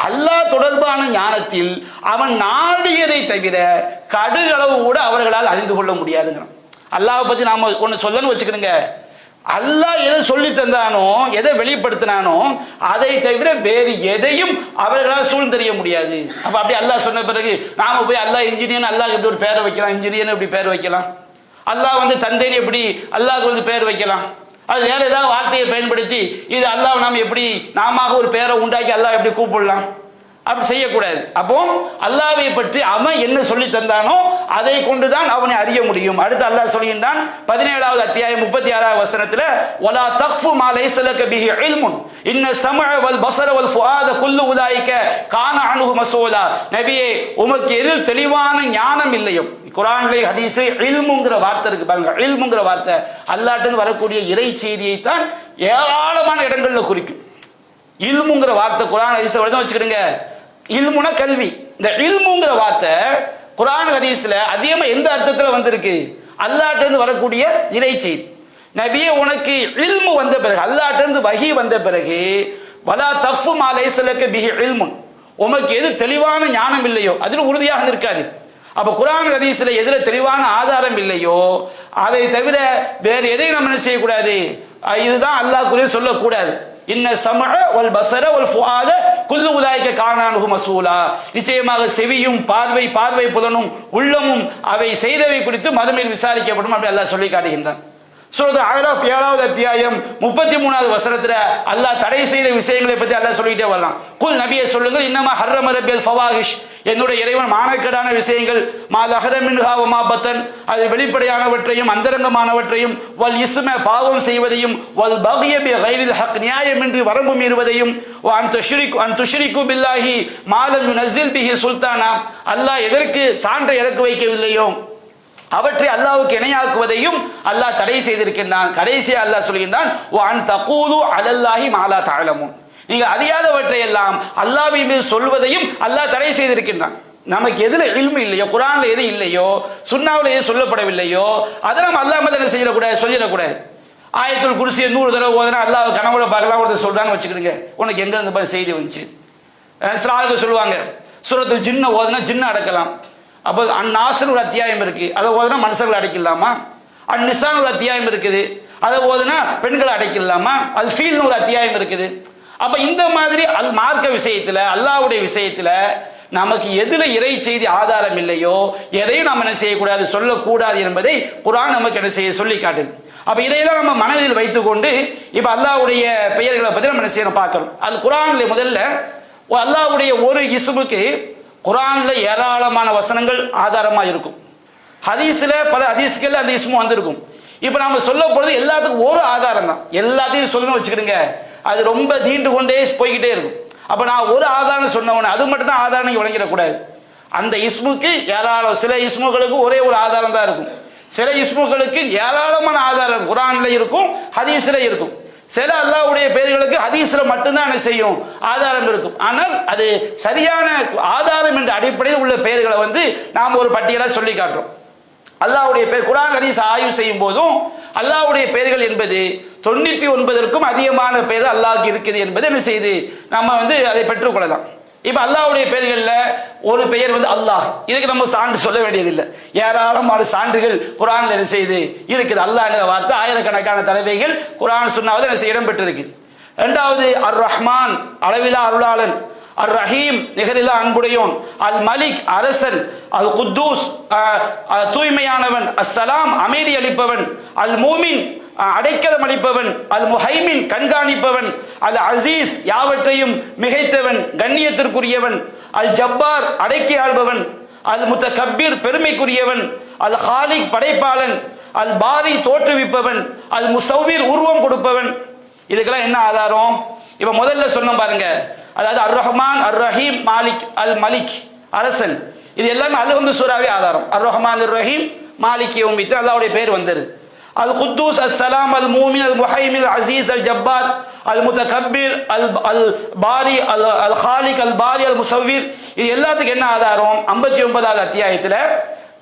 அல்லாஹ் தொடர்பான ஞானத்தில் அவன் நாடியதை தவிர கடுகளவு கூட அவர்களால் அறிந்து கொள்ள முடியாதுங்கிறான். அல்லாஹ் பத்தி நாம ஒன்று சொல்லணும்னு வச்சுக்கிடுங்க, அல்லாஹ் எதை சொல்லி தந்தானோ எதை வெளிப்படுத்தினானோ அதை தவிர வேறு எதையும் அவர்களால் சூழ்ந்தறிய முடியாது. அப்ப அப்படி அல்லாஹ் சொன்ன பிறகு நாம போய் அல்லாஹ் இன்ஜினியர், அல்லாஹ் எப்படி ஒரு பேரை வைக்கலாம், இன்ஜினியர் எப்படி பேர் வைக்கலாம், அல்லாஹ் தந்தைன்னு எப்படி அல்லாஹ்க்கு பேர் வைக்கலாம், அது வேற ஏதாவது வார்த்தையை பயன்படுத்தி இது அல்லாஹ் நாம் எப்படி நாம ஒரு பேரை உண்டாக்கி அல்லாஹ் எப்படி கூப்பிடலாம், அப்படி செய்யக்கூடாது. அப்போ அல்லாஹ்வை பற்றி அவன் என்ன சொல்லி தந்தானோ அதை கொண்டுதான் அவனை அறிய முடியும். அடுத்து அல்லாஹ் சொல்கின்றான் 17வது அத்தியாயம் 36வது வசனத்துல, வலா தக்ஃபு மா லைஸ லக பிஹி இல்முன் இன்ன ஸமஅ வல் பஸர வல் ஃபுஆத குல்லு உலாயிக கான அன்ஹு மஸூலா. நபியே உமக்கு எதில் தெளிவான ஞானம் இல்லையோ, குர்ஆன்ல ஹதீஸ் இல்முங்கிற வார்த்தை இருக்கு பாருங்க. இல்முங்கிற வார்த்தை அல்லாஹ்ட்ட வரக்கூடிய இறை செய்தியை தான் ஏராளமான இடங்கள்ல குறிக்கும். இல்முங்கிற வார்த்தை குர்ஆன் ஹதீஸ்ல வருதுன்னு வச்சுக்கிடுங்க. இல்முனா கல்வி. இந்த இல்முங்கிற வார்த்தை குர்ஆன் ஹதீஸ்ல அதிகமா எந்த அர்த்தத்துல வந்திருக்கு, அல்லாஹ்ட்ட இருந்து வரக்கூடிய இறை செய்தி. நபியே உனக்கு இல்மு வந்த பிறகு, அல்லாஹ்ட்ட இருந்து வஹி வந்த பிறகு, வலா தஃபு மா லைஸ லக பிஹி இல்முன், உமக்கு எது தெளிவான ஞானம் இல்லையோ அதில் உறுதியாக இருக்காது. அப்ப குர்ஆன் ஹதீஸ்ல எதுல தெளிவான ஆதாரம் இல்லையோ அதை தவிர வேறு எதையும் நம்ம என்ன செய்யக்கூடாது, இதுதான் அல்லாஹ்க்குரிய சொல்லக்கூடாது. இன்ன ஸமஅ வல் பஸர வல் ஃபுஆத குல்லு உலாயிக கான அன்ஹு மஸூலா, நிச்சயமாக செவியும் பார்வை புலனும் உள்ளமும் அவை செய்தவை குறித்து மறுமையில் விசாரிக்கப்படும் அப்படி அல்லாஹ் சொல்லி காட்டுகின்றான். சூரத் அஹ்ராஃப் 7வது அத்தியாயம் 33வது வசனத்துல அல்லாஹ் தடை செய்த விஷயங்களை பத்தி அல்லாஹ் சொல்லிட்டே வரலாம். குல் நபியே சொல்லுங்கள், இன்னமா ஹர்ரம ரப்பில் ஃபவாஹிஷ், என்னுடைய இறைவன் மானக்கேடான விஷயங்கள், மா லஹர மின்ஹா வ மா பத்தன், அது வெளிப்படையானவற்றையும் அந்தரங்கமானவற்றையும், வல் இஸ்ம பாவம் செய்வதையும், வல் பகிய பி கைரில் ஹக் நியாயமின்றி வரம்பு மீறுவதையும், வ அன் துஷ்ரிகு பில்லாஹி மா லம் யுனஸில் பிஹி சுல்தானா, அல்லாஹ் எதற்கு சான்றை இறக்க வைக்கவில்லையோ அவற்றை அல்லாஹ்வுக்கு இணையாக்குவதையும் அல்லாஹ் தடை செய்திருக்கின்றான். கடைசியா அல்லாஹ் சொல்கின்றான், வ அன் தகூலு அலல்லாஹி மா லா தஅலமூன், நீங்க அறியாதவற்றை எல்லாம் அல்லாஹ்வின் மீது சொல்வதையும் அல்லாஹ் தடை செய்திருக்கின்றான். நமக்கு எதுல இல்மு இல்லையோ, குர்ஆன்ல எது இல்லையோ, சுன்னாவுல எது சொல்லப்படவில்லையோ அதை நம்ம அல்லாஹ் மேல என்ன செய்யக்கூடாது, சொல்லிடக்கூடாது. ஆயத்துல் குர்சியை 100 தடவை ஓதுனா அல்லாஹ் கனவுல பார்க்கலாம் ஒருத்தர் சொல்றான்னு வச்சுக்கிடுங்க, உனக்கு எங்க இருந்து செய்தி வந்துச்சு? சில ஆளுக்கு சொல்லுவாங்க சூரத்துல் ஜின்ன ஓதுனா ஜின்ன அடக்கலாம். அப்போ அந்நாசன் ஒரு அத்தியாயம் இருக்கு, அதை ஓதுனா மனுஷங்களை அடைக்கலாமா? அந்நிசான் ஒரு அத்தியாயம் இருக்குது, அதை ஓதுனா பெண்களை அடைக்கலாமா? அது ஃபீல்னு ஒரு அத்தியாயம் இருக்குது. அப்ப இந்த மாதிரி மார்க்க விஷயத்துல, அல்லாஹ்வுடைய விஷயத்துல நமக்கு எதுல இறை செய்தி ஆதாரம் இல்லையோ எதையும் நம்ம என்ன செய்யக்கூடாது, சொல்லக்கூடாது என்பதை குர்ஆன் நமக்கு என்ன செய்ய சொல்லி காட்டுது. அப்ப இதையெல்லாம் நம்ம மனதில் வைத்துக்கொண்டு இப்ப அல்லாஹ்வுடைய பெயர்களை பத்தி நம்ம என்ன செய்யணும் பார்க்கிறோம். அது குர்ஆன்ல முதல்ல அல்லாஹ்வுடைய ஒரு இஸ்முக்கு குர்ஆன்ல ஏராளமான வசனங்கள் ஆதாரமா இருக்கும். ஹதீஸ்ல பல ஹதீஸ்கள் அந்த இஸ்மு வந்திருக்கும். இப்ப நாம சொல்ல போறது எல்லாத்துக்கும் ஒரு ஆதாரம் தான், எல்லாத்தையும் சொல்லணும்னு வச்சுக்கிடுங்க, அது ரொம்ப நீண்டு கொண்டே போய்கிட்டே இருக்கும். அப்ப நான் ஒரு ஆதாரம் சொன்னவன அது மட்டும் தான் ஆதாரம் நீங்க வழங்கிடக்கூடாது. அந்த இஸ்முக்கு ஏராளம், சில இஸ்முகளுக்கு ஒரே ஒரு ஆதாரம் தான் இருக்கும், சில இஸ்முகளுக்கு ஏராளமான ஆதாரம் குர்ஆன்ல இருக்கும், ஹதீஸ்ல இருக்கும். சில அல்லாஹ்வுடைய பெயர்களுக்கு ஹதீஸ்ல மட்டும்தான் என்ன செய்யும், ஆதாரம் இருக்கும். ஆனால் அது சரியான ஆதாரம் என்ற அடிப்படையில் உள்ள பெயர்களை நாம் ஒரு பட்டியலா சொல்லி காட்டுறோம். அல்லாஹ்வுடைய பெயர் குர்ஆன் ஹதீஸ் ஆய்வு செய்யும் போதும் அல்லாஹ்வுடைய பெயர்கள் என்பது 99க்கும் அதிகமான பெயர் அல்லாஹ்க்கு இருக்குது என்பது என்ன செய்து நம்ம அதை பெற்றுக்கொள்ளலாம். இப்ப அல்லாஹ்வுடைய பெயர்கள்ல ஒரு பெயர் அல்லாஹ், இதுக்கு நம்ம சான்று சொல்ல வேண்டியதில்லை, ஏராளமான சான்றுகள் குர்ஆன்ல என்ன செய்து இருக்குது. அல்லாஹ் என்ற வார்த்தை ஆயிரக்கணக்கான தடவைகள் குர்ஆன் சுன்னாவில் என்ன செய்ய இடம் பெற்றிருக்கு. இரண்டாவது அர் ரஹ்மான், அளவிலா அருளாளன், அர் ரஹீம், நிகரிலா அன்புடையோன், அல் மலிக், அரசன், அல் குத்தூஸ், தூய்மையானவன், அஸ்ஸலாம், அமைதி அளிப்பவன், அல் மூமின், அடைக்கலம் அளிப்பவன், அல் முஹைமின், கண்காணிப்பவன், அல் அசீஸ், யாவற்றையும் மிகைத்தவன், கண்ணியத்திற்குரியவன், அல் ஜப்பார், அடக்கி ஆள்பவன், அல் முத்தகப்பீர், பெருமைக்குரியவன், அல் ஹாலிக், படைப்பாளன், அல் பாரி, தோற்றுவிப்பவன், அல் முஸவ்விர், உருவம் கொடுப்பவன். இதுக்கெல்லாம் என்ன ஆதாரம்? இப்ப முதல்ல சொன்னோம் பாருங்க, அதாவது அர் ரஹ்மான், அர் ரஹீம், மாலிக், அல் மலிக், அரசன், இது எல்லாமே அல் சூராவே ஆதாரம். அர் ரஹ்மான், அர் ரஹீம், மாலிக் யௌமித்தீன் அல்லாஹ்வுடைய பேர் வந்தது. அல் குத்தூஸ், அஸ்ஸலாம், அல் மூமின், அல் முஹைமின், அல் அசீஸ், அல் ஜப்பார், அல் முத்தகப்பீர், அல் பாரி, அல் ஹாலிக், அல் பாரி, அல் முஸவ்விர், இது எல்லாத்துக்கும் என்ன ஆதாரம்? 59வது அத்தியாயத்துல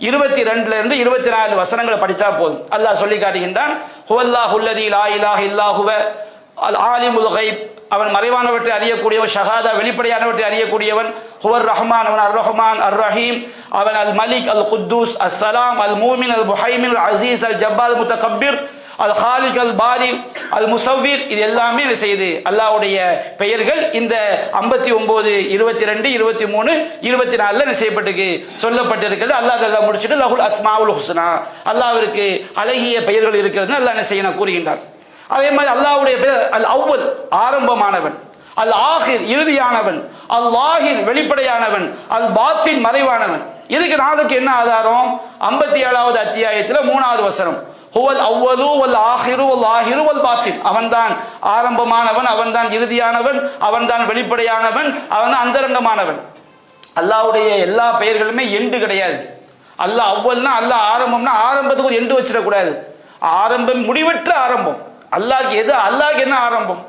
22ல இருந்து 24 வசனங்களை படிச்சா போதும். அல்லாஹ் சொல்லி காட்டுகின்றான், ஹுவல்லாஹுல்லதீ லா இலாஹ இல்லா ஹுவ அல் ஆலிமுல் கைப், அவன் மறைவானவற்றை அறியக்கூடியவன், ஷஹாதா வெளிப்படையானவற்றை அறியக்கூடியவன், ஹுவர் ரஹ்மான், அவன் அர் ரஹ்மான், அர் ரஹீம், அவன் அல் மலிக், அல் குத்தூஸ், அஸ்ஸலாம், அல் மூமின், அல் முஹைமின், அல் அசீஸ், அல் ஜப்பார், அல் முத்தகப்பீர், அல் ஹாலிக், அல் பாரி, அல் முஸவ்விர், இது எல்லாமே என்ன செய்யுது, அல்லாஹ்வுடைய பெயர்கள் இந்த 59, 22, 23, 24 என்ன செய்யப்பட்டிருக்கு, சொல்லப்பட்டிருக்கிறது. அல்லாஹ் முடிச்சுட்டு லஹுல் அஸ்மாவுல் ஹுஸ்னா, அல்லாஹ்விற்கு அழகிய பெயர்கள் இருக்கிறது அல்லாஹ் என்ன செய்யணும் கூறுகின்றார். அதே மாதிரி அல்லாஹ்வுடைய பெயர் அல் அவ்வல், ஆரம்பமானவன், அல் ஆஹிர், இறுதியானவன், அல் லாஹிர், வெளிப்படையானவன், அல் பாத்தின், மறைவானவன். இதுக்கு நாளுக்கு என்ன ஆதாரம்? 57வது அத்தியாயத்தில் 3வது வசனம், ஹுவல் அவ்வலு வல் ஆஹிரு வல் ஆஹிரு வல் பாத்தின், அவன்தான் ஆரம்பமானவன், அவன்தான் இறுதியானவன், அவன்தான் வெளிப்படையானவன், அவன்தான் அந்தரங்கமானவன். அல்லாஹ்வுடைய எல்லா பெயர்களுமே எண்டு கிடையாது. அல்லாஹ் அவ்வல்னா, அல்லாஹ் ஆரம்பம்னா, ஆரம்பத்துக்கு ஒரு எண்டு வச்சிடக்கூடாது. ஆரம்பம் முடிவற்ற ஆரம்பம். அல்லாஹ்க்கு எது, அல்லாஹ்க்கு என்ன ஆரம்பம்?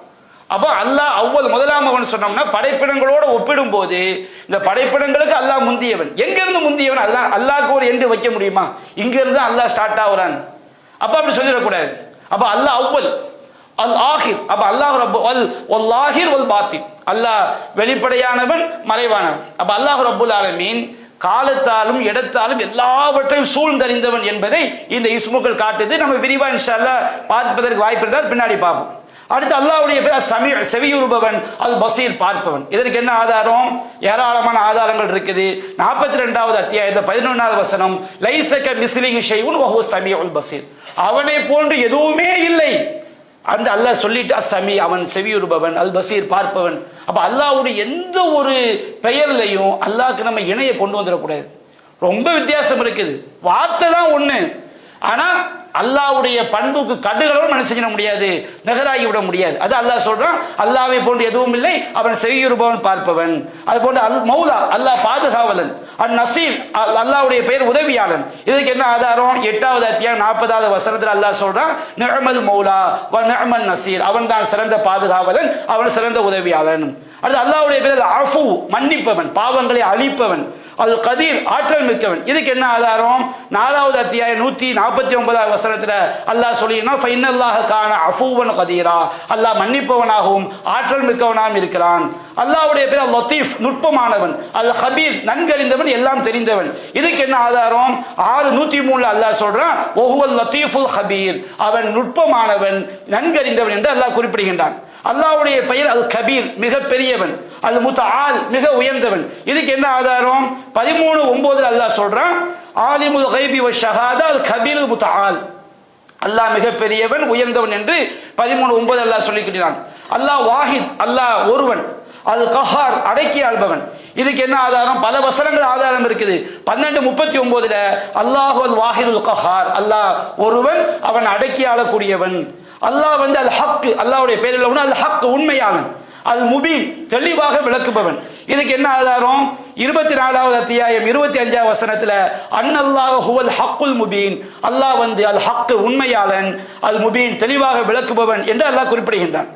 அப்போ அல்லாஹ் அவ்வல், முதலாம் அவன் சொன்னோம்னா படைப்பினங்களோட ஒப்பிடும் போது இந்த படைப்பினங்களுக்கு அல்லாஹ் முந்தியவன். எங்க இருந்து முந்தியவன்? அதெல்லாம் அல்லாஹ்க்கு ஒரு எண்டு வைக்க முடியுமா? இங்க இருந்து அல்லாஹ் ஸ்டார்ட் ஆகுறான். அப்ப அப்படி சொல்லிடக்கூடாது. அப்ப அல்லாஹ் அவ்வல், அல் ஆஹிர், அப்ப அல்லாஹ் ரப்பு அல் ஆஹிர் வல் பாத்தின், அல்லாஹ் வெளிப்படையானவன், மறைவானவன். அப்ப அல்லாஹ் ரப்புல் ஆலமீன் காலத்தாலும் இடத்தாலும் எல்லாவற்றையும் சூழ்ந்தறிந்தவன் என்பதை இந்த இஸ்முக்கள் காட்டுது. நம்ம விரிவா இன்ஷா அல்லாஹ் பார்ப்பதற்கு வாய்ப்பு இருந்தால் பின்னாடி பார்ப்போம். அடுத்து அல்லாஹ்வுடைய பேர் சமீ, செவியுறுபவன், அல் பசீர், பார்ப்பவன். இதற்கு என்ன ஆதாரம்? ஏராளமான ஆதாரங்கள் இருக்குது. 42வது அத்தியாயத்தில் 11வது வசனம், லைஸக மிஸ்லிஹி ஷைஉன் வஹுவ ஸமீஉல் பஸீர், அவனை போன்று எதுவுமே இல்லை அந்த அல்லாஹ் சொல்லிட்டு சமீ, அவன் செவியுறுபவன், அல் பசீர், பார்ப்பவன். அப்ப அல்லாஹ்வுடைய எந்த ஒரு பெயர்லையும் அல்லாஹ்க்கு நம்ம இணையை கொண்டு வந்துடக்கூடாது. ரொம்ப வித்தியாசம் இருக்குது. வார்த்தை தான் ஒண்ணு, ஆனா அல்லாஹ்வுடைய பண்புக்கு கடுகளவும் என்ன செய்ய முடியாது, நகராகி விட முடியாது. அது அல்லாஹ் சொல்றான், அல்லாஹ்வை போன்று எதுவும் இல்லை, அவன் செவியுறுபவன், பார்ப்பவன். அது போன்று அல் மௌலா, அல்லாஹ் பாதுகாவலன். அன் நசீர், அல்லாஹ்வுடைய பெயர் உதவியாளன். இதுக்கு என்ன ஆதாரம்? 8வது அத்தியாயம் 40வது வசனத்தில் அல்லாஹ் சொல்றான், நிஅமல் மௌலா வ நிஅமல் நசீர், அவன் தான் சிறந்த பாதுகாவலன், அவன் சிறந்த உதவியாளன். அடுத்து அல்லாஹ்வுடைய பேர் அஃபு, மன்னிப்பவன், பாவங்களை அழிப்பவன். அது கதீர், ஆற்றல் மிக்கவன். இதுக்கு என்ன ஆதாரம்? 4வது அத்தியாயம் 149வது வசனத்துல அல்லாஹ் சொல்லினான், ஃபைனல்லாஹ கான அஃபூவன் கதீரா, அல்லாஹ் மன்னிப்பவனாகவும் ஆற்றல் மிக்கவனாகவும் இருக்கிறான். அல்லாஹ்வுடைய பேர் அல் லத்தீஃப், நுட்பமானவன். அல் ஹபீர், நன்கறிந்தவன், எல்லாம் தெரிந்தவன். இதுக்கு என்ன ஆதாரம்? 6:103 அல்லாஹ் சொல்றான், வஹுவல் லத்தீஃபுல் ஹபீர், அவன் நுட்பமானவன், நன்கறிந்தவன் என்று அல்லாஹ் குறிப்பிடுகின்றான். அல்லாஹ்வுடைய பெயர் அல் கபீர், மிக பெரியவன். அல் முத்தஆல், மிக உயர்ந்தவன். இதுக்கு என்ன ஆதாரம்? 13:9 அல்லாஹ் சொல்றான், ஆலிமுல் கைபி வ ஷஹாதா அல் கபீர் முத்தஆல், அல்லாஹ் மிக பெரியவன், உயர்ந்தவன் என்று 13:9 அல்லாஹ் சொல்லிக்கிறான். அல்லாஹ் வாஹித், அல்லாஹ் ஒருவன். அது கஹார், அடக்கி ஆள்பவன். இதுக்கு என்ன ஆதாரம்? பல வசனங்கள் ஆதாரம் இருக்குது. 12:39 அல்லாஹு அல் வாஹிதுல் கஹார், அல்லாஹ் ஒருவன், அவன் அடக்கி ஆளக்கூடியவன். அல்லாஹ் வந்து அல் ஹக், அல்லாஹ்வுடைய பேரில் ஒன்று அல் ஹக், உண்மையாளன். அல் முபீன், தெளிவாக விளக்குபவன். இதுக்கு என்ன ஆதாரம்? 24வது அத்தியாயம் 25வது வசனத்துல அன்னல்லாஹு ஹுவல் ஹக்குல் முபீன், அல்லாஹ் வந்து அல் ஹக், உண்மையாளன், அல் முபீன், தெளிவாக விளக்குபவன் என்று அல்லாஹ் குறிப்பிடுகின்றான்.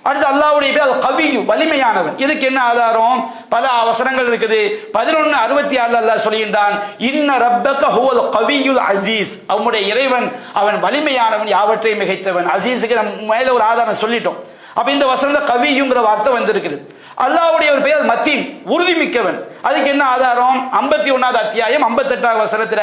அடுத்து அல்லாஹ்வுடைய பேர் அல் கவி, வலிமையானவன். இதுக்கு என்ன ஆதாரம்? பல வசனங்கள் இருக்குது. 11:66 அல்லாஹ் சொல்கின்றான், இன்ன ரப்பக ஹுவல் கவியுல் அசீஸ், அவனுடைய இறைவன் அவன் வலிமையானவன், யாவற்றையும் மிகைத்தவன். அசீஸுக்கு நம்ம மேல ஒரு ஆதாரம் சொல்லிட்டோம். அப்ப இந்த வசனத்துல கவியுங்கிற வார்த்தை வந்திருக்குது. அல்லாஹ்வுடைய ஒரு பெயர் மத்தீன், உறுதி மிக்கவன். அதுக்கு என்ன ஆதாரம்? 51வது அத்தியாயம் 58வது வசனத்துல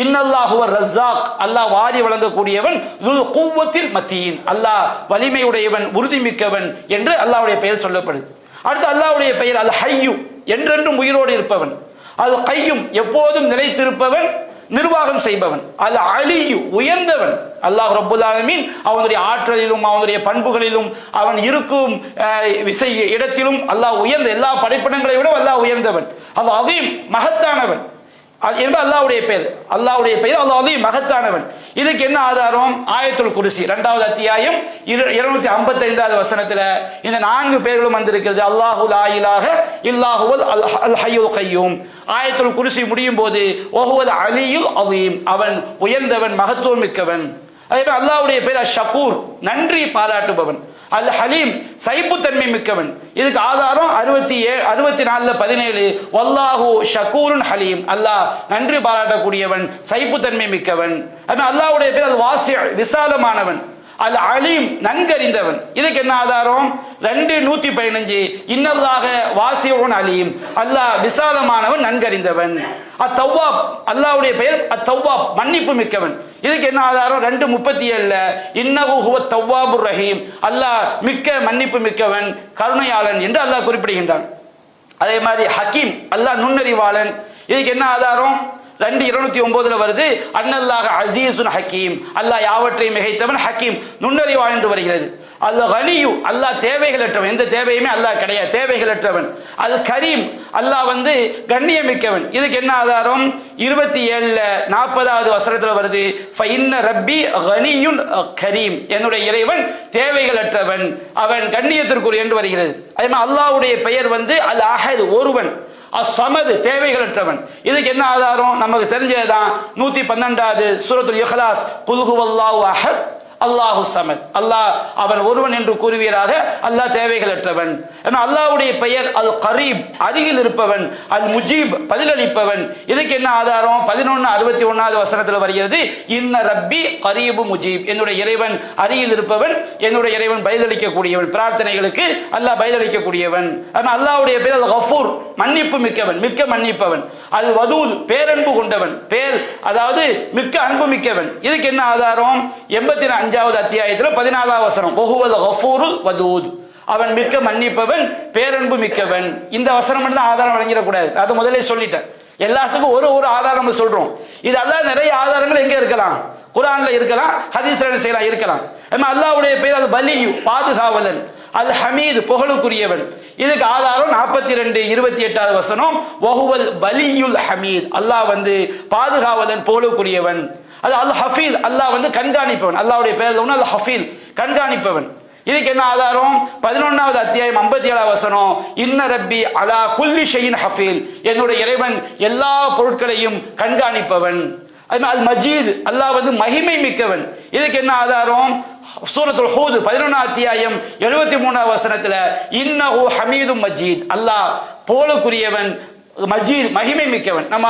இன்னல்லாஹு ரஸாக், அல்லாஹ் வாரி வழங்கக்கூடியவன், ذுல் குவ்வத்தில் மத்தீன், அல்லாஹ் வலிமையுடையவன், உறுதி மிக்கவன் என்று அல்லாஹ்வுடைய பெயர் சொல்லப்படுது. அடுத்து அல்லாஹ்வுடைய பெயர் அல் ஹய்யு, என்றென்றும் உயிரோடு இருப்பவன். அல் கையும், எப்போதும் நிலைத்திருப்பவன், நிர்வாகம் செய்பவன். அல் அலியு, உயர்ந்தவன். அல்லாஹ் ரப்புல் ஆலமீன் அவனுடைய ஆற்றலிலும் அவனுடைய பண்புகளிலும் அவன் இருக்கும் இடத்திலும் அல்லாஹ் உயர்ந்த, எல்லா படைப்பினங்களை விட அல்லாஹ் உயர்ந்தவன். அல் அதீம், மகத்தானவன் என்று அல்லாஹ்வுடைய பெயர். அல்லாஹ்வுடைய பெயர் அல் அதீம், மகத்தானவன். இதுக்கு என்ன ஆதாரம்? ஆயத்துல் குர்சி 2வது அத்தியாயம் 255வது வசனத்துல இந்த 4 பெயர்களும் வந்திருக்கிறது. அல்லாஹு லா இலாஹ இல்லாஹுவல் அல் ஹய்யுல் கய்யூம். ஆயத்துல் குர்சி முடியும் போது வஹுவல் அலியுல் அதீம், அவன் உயர்ந்தவன், மகத்துவம் மிக்கவன். அதே மாதிரி அல்லாஹ்வுடைய பேர் ஷக்கூர், நன்றி பாராட்டுபவன். அல் ஹலீம், சைப்புத்தன்மை மிக்கவன். இதுக்கு ஆதாரம் 64:17 வல்லாஹு ஷக்கூருன் ஹலீம், அல்லாஹ் நன்றி பாராட்டக்கூடியவன், சைப்புத்தன்மை மிக்கவன். அது அல்லாஹ்வுடைய பேர் அல் வாசி, விசாலமானவன். அல் அலீம், நன்கறிந்தவன். இதுக்கு என்ன ஆதாரம்? 2:115 இன்னல்லாஹ வாசிஉன் அலீம், அல்லாஹ் விசாலமானவன், நன்கறிந்தவன். அத்தவ்வாப், அல்லாஹ்வுடைய பெயர் அத்தவ்வாப், மன்னிப்பு மிக்கவன். இதுக்கு என்ன ஆதாரம்? 2:37 இன்னஹு ஹுவத் தவ்வாபுர் ரஹீம், அல்லாஹ் மிக்க மன்னிப்பு மிக்கவன், கருணையாளன் என்று அல்லாஹ் குறிப்பிடுகின்றான். அதே மாதிரி ஹக்கீம், அல்லாஹ் நுண்ணறிவாளன். இதுக்கு என்ன ஆதாரம்? 2:209 வருது, அன்னல்லாஹ அசீசுன் ஹக்கீம், அல்லாஹ் யாவற்றையும் மிகைத்தவன், ஹக்கீம், நுண்ணறிவாளன் என்று வருகிறது. அல் கனியு, அல்லாஹ் தேவைகளற்றவன், எந்த தேவையுமே அல்லாஹ் கிடையாது, தேவைகளற்றவன். அல் கரீம், அல்லாஹ் வந்து கண்ணியமிக்கவன். இதுக்கு என்ன ஆதாரம்? 27:40வது வசனத்தில் வருது, ஃபஇன்ன ரப்பி கனியுன் கரீம், என்னுடைய இறைவன் தேவைகளற்றவன், அவன் கண்ணியத்திற்குரிய என்று வருகிறது. அதே மாதிரி அல்லாஹ்வுடைய பெயர் வந்து அல் அஹத், ஒருவன். அஸ்ஸமது, தேவைகளற்றவன். இதுக்கு என்ன ஆதாரம்? நமக்கு தெரிஞ்சதுதான். 112வது சூரத்துல் இக்லாஸ், குல் ஹுவல்லாஹு அஹத் அல்லாஹு சமத், அல்லாஹ் அவன் ஒருவன் என்று கூறுவீராக, அல்லாஹ் தேவைகளற்றவன். அல்லாஹ்வுடைய பெயர் அல் கரீப், அருகில் இருப்பவன். அல் முஜீப், பதிலளிப்பவன். இதுக்கு என்ன ஆதாரம்? 11:61வது வசனத்தில் வருகிறது, இன்ன ரப்பி கரீபு முஜீப், என்னுடைய இறைவன் அருகில் இருப்பவன், என்னுடைய இறைவன் பதிலளிக்கக்கூடியவன், பிரார்த்தனைகளுக்கு அல்லாஹ் பதிலளிக்கக்கூடியவன். அல்லாஹ்வுடைய பெயர் அல் கஃபூர், மன்னிப்பு மிக்கவன், மிக்க மன்னிப்பவன். அல் வதூத், பேரன்பு கொண்டவன், பேர் அதாவது மிக்க அன்பு மிக்கவன். இதுக்கு என்ன ஆதாரம்? 5வது அத்தியாயத்தில் 14வது வசனம் வஹுவல் கஃபூருல் வதூத், அவன் மிக்க மன்னிப்பவன் பேரன்பு மிக்கவன். இந்த வசனம் மட்டும் தான் ஆதாரம் வழங்கிடக்கூடாது, அதை முதலே சொல்லிட்டேன். எல்லாத்துக்கும் ஒரு ஒரு ஆதாரம் சொல்றோம். இது அல்லாஹ் நிறைய ஆதாரங்கள் எங்க இருக்கலாம், குர்ஆன்ல இருக்கலாம், ஹதீஸ்ல செய்யலாம் இருக்கலாம். அல்லாஹ்வுடைய பேர் அது பலியு பாதுகாவலன், அல் ஹமீது புகழுக்குரியவன். இதுக்கு ஆதாரம் 42:28 வசனம் வஹுவல் வலியுல் ஹமீத், அல்லாஹ் வந்து பாதுகாவலன் புகழுக்குரியவன். அது அல் ஹஃபீல், அல்லாஹ் வந்து கண்காணிப்பவன். அல்லாஹ்வுடைய பேர் ஒன்று அல் ஹஃபீல் கண்காணிப்பவன். இதுக்கு என்ன ஆதாரம் 11வது அத்தியாயம் 57வது வசனம் இன்ன ரப்பி அலா குல்லி ஷைஇன் ஹஃபீல், என்னுடைய இறைவன் எல்லா பொருட்களையும் கண்காணிப்பவன். அல் மஜீத், அல்லாஹ் வந்து மகிமை மிக்கவன். இதுக்கு என்ன ஆதாரம் சூரத்துல் ஹூத் 11வது அத்தியாயம் 73வது வசனத்துல இன்னஹு ஹமீதும் மஜீத், அல்லாஹ் புகழுக்குரியவன் மஜீத் மகிமை மிக்கவன். நம்ம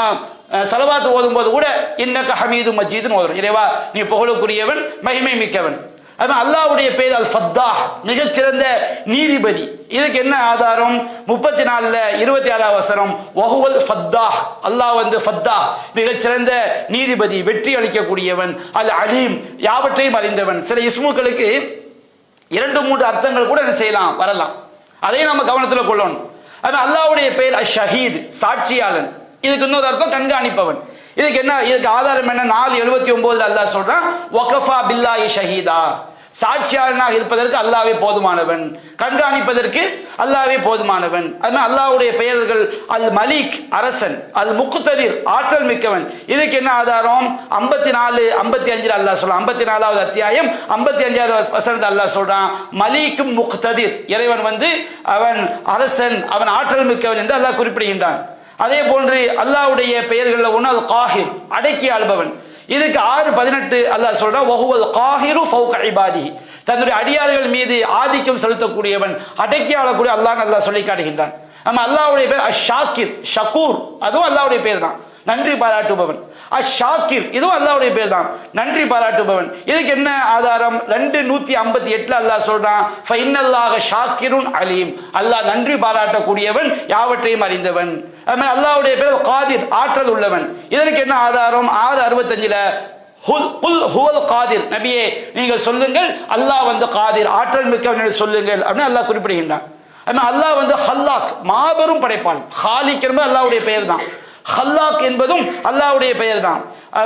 ஸலவாத் ஓதும் போது கூட இன்னக ஹமீதும் மஜீத்னு ஓதுறோம், இறைவா நீ புகழுக்குரியவன் மகிமை மிக்கவன். அதான் அல்லாஹ்வுடைய பேர் அல் ஃபத்தாஹ், மிகச்சிறந்த நீதிபதி. இதுக்கு என்ன ஆதாரம் 34:26 வசனம் வஹுவல் ஃபத்தாஹ், அல்லாஹ் வந்து ஃபத்தாஹ் மிகச்சிறந்த நீதிபதி வெற்றி அளிக்கக்கூடியவன். அல் அலீம் யாவற்றையும் அறிந்தவன். சில இஸ்முக்களுக்கு 2-3 அர்த்தங்கள் கூட என்ன செய்யலாம் வரலாம், அதையும் நம்ம கவனத்தில் கொள்ளணும். அது அல்லாஹ்வுடைய பெயர் அஷ் ஷஹீத் சாட்சியாளன். இதுக்கு இன்னொரு அர்த்தம் கண்காணிப்பவன். இதுக்கு என்ன, இதுக்கு ஆதாரம் என்ன 4:79 அல்லாஹ் சொல்றான் வகஃபா பில்லாஹி ஷஹீதா, சாட்சியாளனாக இருப்பதற்கு அல்லாஹ்வே போதுமானவன், கண்காணிப்பதற்கு அல்லாஹ்வே போதுமானவன். அதனால அல்லாஹ்வுடைய பெயர்கள் அல் மலிக் அரசன், அல் முக்ததிர் ஆற்றல் மிக்கவன். இதுக்கு என்ன ஆதாரம் 54-55 அல்லாஹ் சொல்றான். 54வது அத்தியாயம் 55வது வசனத்தில் அல்லாஹ் சொல்றான் மலிக்கும் முக்ததிர், இறைவன் வந்து அவன் அரசன், அவன் ஆற்றல் மிக்கவன் என்று அல்லாஹ் குறிப்பிடுகின்றான். அதே போன்று அல்லாஹ்வுடைய பெயர்களில் ஒன்று அல் காஹிர் அடக்கி ஆள்பவன். இதுக்கு 6:18 அல்லாஹ் சொல்றான் வஹுவல் காஹிரு ஃபௌக இபாதிஹி, தன்னுடைய அடியார்கள் மீது ஆதிக்கம் செலுத்தக்கூடியவன், அடக்கி ஆளக்கூடிய அல்லாஹ் அல்லாஹ் சொல்லி காட்டுகின்றான். நம்ம அல்லாஹ்வுடைய பேர் அஷ் ஷாக்கிர் ஷக்கூர், அதுவும் அல்லாஹ்வுடைய பேர் தான், நன்றி பாராட்டுபவன். அஷ் ஷாக்கிர் இதுவும் அல்லாஹ்வுடைய பேர் தான், நன்றி பாராட்டுபவன். இதுக்கு என்ன ஆதாரம் 2:158 அல்லாஹ் சொல்றான் ஃபைன்னல்லாஹ ஷாக்கிருன் அலீம், அல்லாஹ் நன்றி பாராட்டக்கூடியவன் யாவற்றையும் அறிந்தவன். அல்லாஹ்வுடைய பேர் காதிர் ஆற்றல் உள்ளவன். இதற்கு என்ன ஆதாரம் 6:65 குல் ஹுவல் காதிர், நபியே நீங்கள் சொல்லுங்கள் அல்லாஹ் வந்து காதிர் ஆற்றல் மிக்கவன் என்று சொல்லுங்கள் அப்படின்னு அல்லாஹ் குறிப்பிடுகின்றான். அல்லாஹ் வந்து ஹல்லாக் மாபெரும் படைப்பான், ஹாலிக் என்பது அல்லாஹ்வுடைய பெயர் தான், ஹல்லாக் என்பதும் அல்லாஹ்வுடைய பெயர் தான்.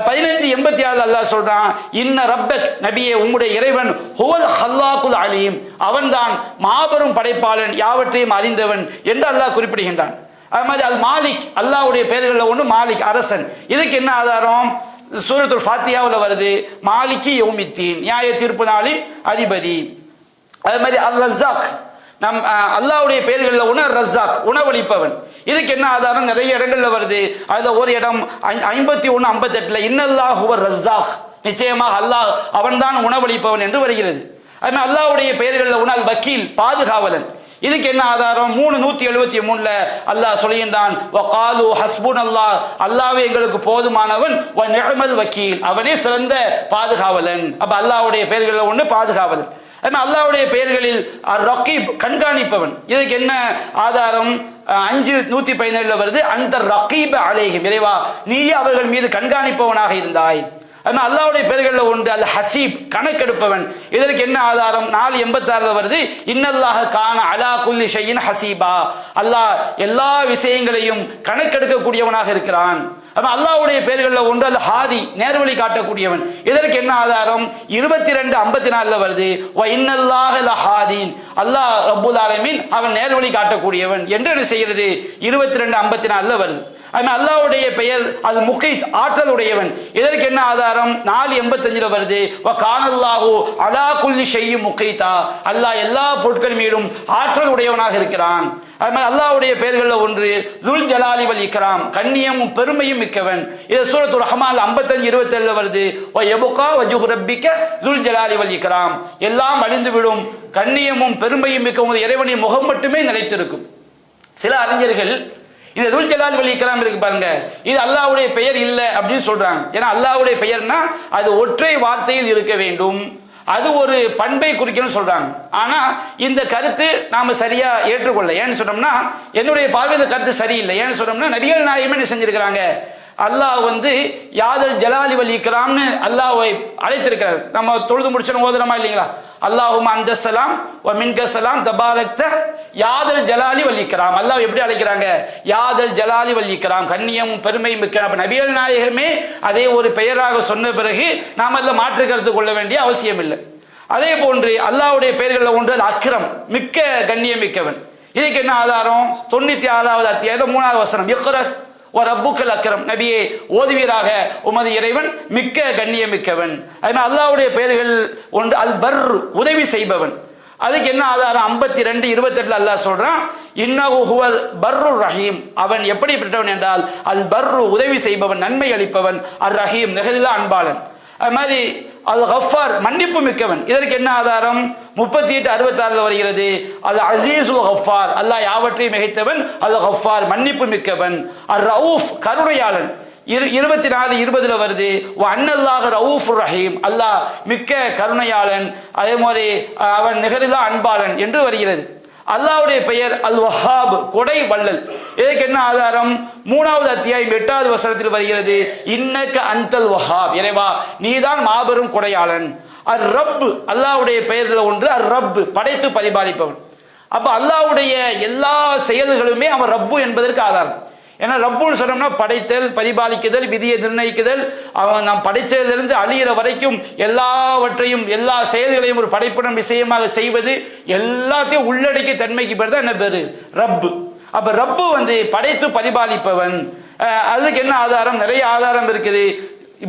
15:86 அல்லாஹ் சொல்றான் இன்ன ரப்பக், நபியே உம்முடைய இறைவன் ஹுவல் ஹல்லாக்குல் அலீம், அவன்தான் மாபெரும் படைப்பாளன் யாவற்றையும் அறிந்தவன் என்று அல்லாஹ் குறிப்பிடுகின்றான். அது மாதிரி அல் மாலிக் அல்லாஹ்வுடைய பெயர்களில் ஒன்று மாலிக் அரசன். இதுக்கு என்ன ஆதாரம் சூரத்துல் ஃபாத்தியாவில் வருது மாலிகி யௌமித்தீன், நியாய தீர்ப்பு நாளின் அதிபதி. அது மாதிரி அல் ரஸாக், நம் அல்லாஹ்வுடைய பெயர்களில் ஒன்று ரஸாக் உணவளிப்பவன். இதுக்கு என்ன ஆதாரம் நிறைய இடங்கள்ல வருது. அதுல ஒரு இடம் 51:58 இன்னல்லாஹுவர் ரஸாக், நிச்சயமாக அல்லாஹ் அவன்தான் உணவளிப்பவன் என்று வருகிறது. அது அல்லாஹ்வுடைய பெயர்களில் ஒன்று அல் வக்கீல் பாதுகாவலன். இதுக்கு என்ன ஆதாரம் 3:173 அல்லாஹ் சொல்கின்றான் வகாலு ஹஸ்புனல்லாஹ், அல்லாஹ்வே எங்களுக்கு போதுமானவன், வ நிஅமல் வக்கீல், அவனே சிறந்த பாதுகாவலன். அப்ப அல்லாஹ்வுடைய பெயர்களில் ஒன்று பாதுகாவலன். அல்லாஹ்வுடைய பெயர்களில் ரகீப் கண்காணிப்பவன். இதுக்கு என்ன ஆதாரம் 5:117 வருது அந்த ரகீப அலைஹிம், இறைவா நீயே அவர்கள் மீது கண்காணிப்பவனாக இருந்தாய். அல்லாஹ்வுடைய பெயர்களில் ஒன்று அல் ஹசீப் கணக்கெடுப்பவன். இதற்கு என்ன ஆதாரம் 4:86 வருது இன்னல்லாஹ கான அலா குல்லி ஷைஇன் ஹசீபா, அல்லாஹ் எல்லா விஷயங்களையும் கணக்கெடுக்கக்கூடியவனாக இருக்கிறான். அல்லாஹ்வுடைய பெயர்களில் ஒன்று அல் ஹாதி நேர்வழி காட்டக்கூடியவன். இதற்கு என்ன ஆதாரம் 22:54 வருது வ இன்னல்லாஹ லஹாதீன், அல்லாஹ் ரப்புல் ஆலமீன் அவன் நேர்வழி காட்டக்கூடியவன் என்று என்ன செய்கிறது 22:54 வருது. அல்லாஹ்வுடைய பெயர் அது முகீத் ஆற்றல் உடையவன். இதற்கு என்ன ஆதாரம் 4:85 வருது வ கானல்லாஹு அலா குல்லி ஷைஇன் முகீதா, அல்லாஹ் எல்லா பொருட்கள் மீதும் ஆற்றல் உடையவனாக இருக்கிறான். அல்லாஹ்வுடைய பெயர்களில் ஒன்று துல் ஜலாலி வல் இக்ராம் கண்ணியமும் பெருமையும் மிக்கவன். இது சூரத்துர் ரஹ்மான் 55:27 வருது வ யபுகா வஜ்ஹு ரப்பிக துல் ஜலாலி வல் இக்ராம், எல்லாம் அழிந்துவிடும் கண்ணியமும் பெருமையும் மிக்க இறைவனின் முகம் மட்டுமே நிலைத்திருக்கும். சில அறிஞர்கள் இந்த துல் ஜலால் வல் இக்ராம் இருக்கு பாருங்க, இது அல்லாஹ்வுடைய பெயர் இல்லை அப்படின்னு சொல்றாங்க. ஏன்னா அல்லாஹ்வுடைய பெயர்னா அது ஒற்றை வார்த்தையில் இருக்க வேண்டும், அது ஒரு பண்பை குறிக்கணும்னு சொல்றாங்க. ஆனா இந்த கருத்து நாம சரியா ஏற்றுக்கொள்ள. ஏன்னு சொன்னோம்னா என்னுடைய பார்வை இந்த கருத்து சரியில்லை. ஏன்னு சொன்னோம்னா நபிகள் நாயகமே என்ன செஞ்சிருக்கிறாங்க, அல்லாஹ் வந்து யாதல் ஜலாலி வல் இக்ராம்னு அல்லாஹ்வை அழைத்திருக்கிறார். நம்ம தொழுது முடிச்சோம் ஓதுறோமா இல்லைங்களா? அல்லாஹும் அந்த சலாம் வ மின்க சலாம் தபாரக்த யாதல் ஜலாலி வல் இக்ராம். அல்லாஹ் எப்படி அழைக்கிறாங்க? யாதல் ஜலாலி வல் இக்ராம், கண்ணியமும் பெருமையும் மிக்க. அப்ப நபிகள் நாயகமே அதே ஒரு பெயராக சொன்ன பிறகு நாம் அதில் மாற்று கருத்து கொள்ள வேண்டிய அவசியம் இல்லை. அதே போன்று அல்லாஹ்வுடைய பெயர்களில் ஒன்று அது அக்ரம், மிக்க கண்ணியம் மிக்கவன். இதுக்கு என்ன ஆதாரம்? 96வது அத்தியாயம் 3வது வசனம், இக்ர வ ரப்புக்கல் அக்ரம், நபியே ஓதுவீராக, உமது இறைவன் மிக்க கண்ணியமிக்கவன். அதனால் அல்லாஹ்வுடைய பெயர்கள் ஒன்று அல் பர், உதவி செய்பவன். அதுக்கு என்ன ஆதாரம்? 52:28 அல்லாஹ் சொல்றான், இன்னஹு ஹுவல் பர்ரு ரஹீம், அவன் எப்படிப்பட்டவன் என்றால் அல் பர்ரு, உதவி செய்பவன், நன்மை அளிப்பவன், அர் ரஹீம், நெகலில்லா அன்பாளன். அது மாதிரி அல் கஃபார், மன்னிப்பு மிக்கவன். இதற்கு என்ன ஆதாரம்? 38:66 வருகிறது, அது அசீசுல் கஃபார், அல்லாஹ் யாவற்றையும் மிகைத்தவன், அல் கஃபார், மன்னிப்பு மிக்கவன். அர் ரவுஃப், கருணையாளன். 24:20 வருது, அன்னல்லாஹ் ரவுஃபுர் ரஹீம், அல்லாஹ் மிக்க கருணையாளன், அதே மாதிரி அவன் நிகரில்லா அன்பாளன் என்று வருகிறது. அல்லாஹ்வுடைய பெயர் அல் வஹாப், கொடை வள்ளல். இதற்கு என்ன ஆதாரம்? 3வது அத்தியாயம் 8வது வசனத்தில் வருகிறது, இன்னக அன்தல் வஹாப், இறைவா நீதான் மாபெரும் கொடையாளன். அர் ரப், அல்லாஹ்வுடைய பெயர்கள் ஒன்று அர் ரப், படைத்து பரிபாலிப்பவன். அப்ப அல்லாஹ்வுடைய எல்லா செயல்களுமே அவன் ரப்பு என்பதற்கு ஆதாரம். ஏன்னா ரப்புன்னு சொன்னோம்னா படைத்தல், பரிபாலிக்குதல், விதியை நிர்ணயிக்குதல், அவன் நாம் படைத்ததிலிருந்து அழியிற வரைக்கும் எல்லாவற்றையும், எல்லா செயல்களையும் ஒரு படைப்பிடம் விஷயமாக செய்வது, எல்லாத்தையும் உள்ளடக்கிய தன்மைக்கு பேர் தான் என்ன பேரு? ரப்பு. அப்ப ரப்பு வந்து படைத்து பரிபாலிப்பவன். அதுக்கு என்ன ஆதாரம்? நிறைய ஆதாரம் இருக்குது.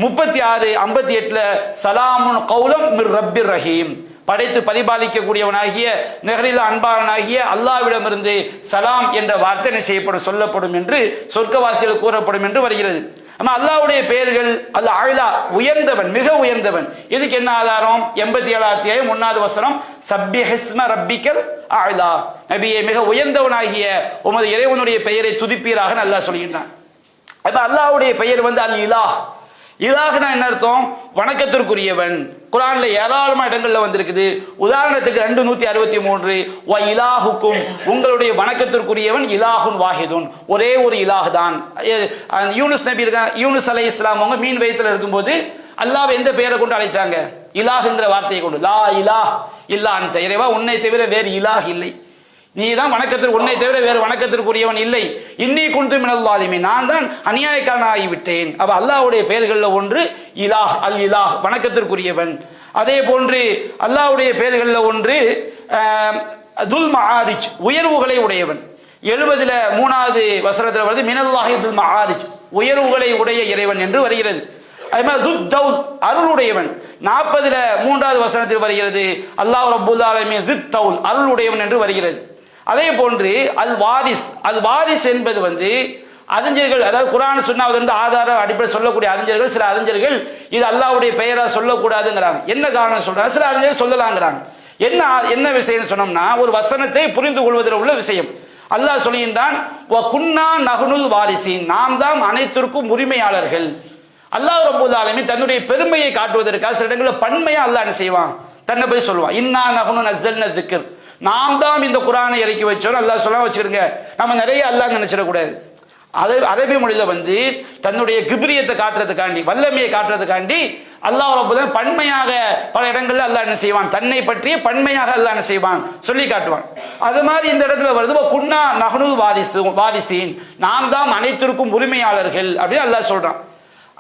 36:58 சலாமுன் கௌலம் மிர் ரப்பிர் ரஹீம், படைத்து பரிபாலிக்கக்கூடியவனாகிய நெகரில்லா அன்பாளனாகிய அல்லாஹ்விடமிருந்து சலாம் என்ற வார்த்தை செய்யப்படும், சொல்லப்படும் என்று சொர்க்கவாசிகள் கூறப்படும் என்று வருகிறது. ஆனால் அல்லாஹ்வுடைய பெயர்கள் அல்ல ஆயிலா, உயர்ந்தவன், மிக உயர்ந்தவன். இதுக்கு என்ன ஆதாரம்? 87 அத்தியாயம் 1வது வசனம், சப்பிஹிஸ்ம ரப்பிக்கல் ஆயிலா, நபியே மிக உயர்ந்தவனாகிய உமது இறைவனுடைய பெயரை துதிப்பீராக அல்லாஹ் சொல்கின்றான். அப்ப அல்லாஹ்வுடைய பெயர் வந்து அல் இலாஹ். இலாஹ்னா என்ன அர்த்தம்? வணக்கத்திற்குரியவன். குர்ஆன்ல ஏராளமான இடங்கள்ல வந்திருக்குது. உதாரணத்துக்கு 263 வ இலாஹுக்கும், உங்களுடைய வணக்கத்திற்குரியவன் இலாஹுன் வாஹிதுன், ஒரே ஒரு இலாஹ் தான். யூனுஸ் நபி இருக்காங்க, யூனுஸ் அலைஹிஸ்ஸலாம் அவங்க மீன் வயித்துல இருக்கும்போது அல்லாஹ் எந்த பெயரை கொண்டு அழைத்தாங்க? இலாஹ்ங்கிற வார்த்தையை கொண்டு. லா இலாஹ் இல்லா அன்த, இறைவா உன்னை தவிர வேறு இலாஹ் இல்லை, நீ தான் வணக்கத்திற்கு, உன்னை தவிர வேறு வணக்கத்திற்குரியவன் இல்லை. இன்னி குன்து மினல் ஸாலிமீன், நான் தான் அநியாயக்காரன் ஆகிவிட்டேன். அப்ப அல்லாஹ்வுடைய பெயர்களில் ஒன்று இலாஹ், அல் இலாஹ், வணக்கத்திற்குரியவன். அதே போன்று அல்லாஹ்வுடைய பெயர்களில் ஒன்று துல் மஆரிஜ், உயர்வுகளை உடையவன். 70 3வது வசனத்தில் வருது, மினல்லாஹி துல் மஆரிஜ், உயர்வுகளை உடைய இறைவன் என்று வருகிறது. அதே மாதிரி துத் தௌல், அருளுடையவன். 40 3வது வசனத்தில் வருகிறது, அல்லாஹ் ரப்புல் ஆலமீன் துத் தௌல், அருளுடையவன் என்று வருகிறது. அதே போன்று அல் வாரிஸ், அல் வாரிஸ் என்பது வந்து அறிஞர்கள், அதாவது குர்ஆன் சுன்னாவிலிருந்து ஆதார அடிப்படை சொல்லக்கூடிய அறிஞர்கள், சில அறிஞர்கள் இது அல்லாஹ்வுடைய பெயரா சொல்லக்கூடாதுங்கிறாங்க. என்ன காரணம் சொல்றாங்க? சில அறிஞர்கள் சொல்லலாங்கிறாங்க. என்ன விஷயம் சொன்னோம்னா, ஒரு வசனத்தை புரிந்து கொள்வதில் உள்ள விஷயம். அல்லாஹ் சொல்கின்றான், வ குன்னா நஹ்னுல் வாரிசீன், நாம் தான் அனைத்திற்கும் உரிமையாளர்கள். அல்லாஹ் ரப்பல் ஆலமீன் தன்னுடைய பெருமையை காட்டுவதற்காக சில இடங்களில் பன்மையா அல்லாஹ் என்ன செய்வான்? தன்னை போய் சொல்லுவான், இன்னா நஹ்னு நஸ்ஸல்னா திக்ர், நாம் தான் இந்த குர்ஆனை இறக்கி வச்சோம் அல்லாஹ் சொல்ல வச்சிருங்க. நம்ம நிறைய அல்லாஹ் நினைச்சிடக்கூடாது. அது அரபி மொழியில வந்து தன்னுடைய கிப்ரியத்தை காட்டுறதுக்காண்டி, வல்லமையை காட்டுறதுக்காண்டி அல்லாஹ் ரப்பல் பன்மையாக பல இடங்கள்ல அல்லாஹ் என்ன செய்வான்? தன்னை பற்றிய பன்மையாக அல்லாஹ் என்ன செய்வான்? சொல்லி காட்டுவான். அது மாதிரி இந்த இடத்துல வருது, குன்னா நஹ்னுல் வாரிசீன், நாம் தான் அனைத்திற்கும் உரிமையாளர்கள் அப்படின்னு அல்லாஹ் சொல்றான்.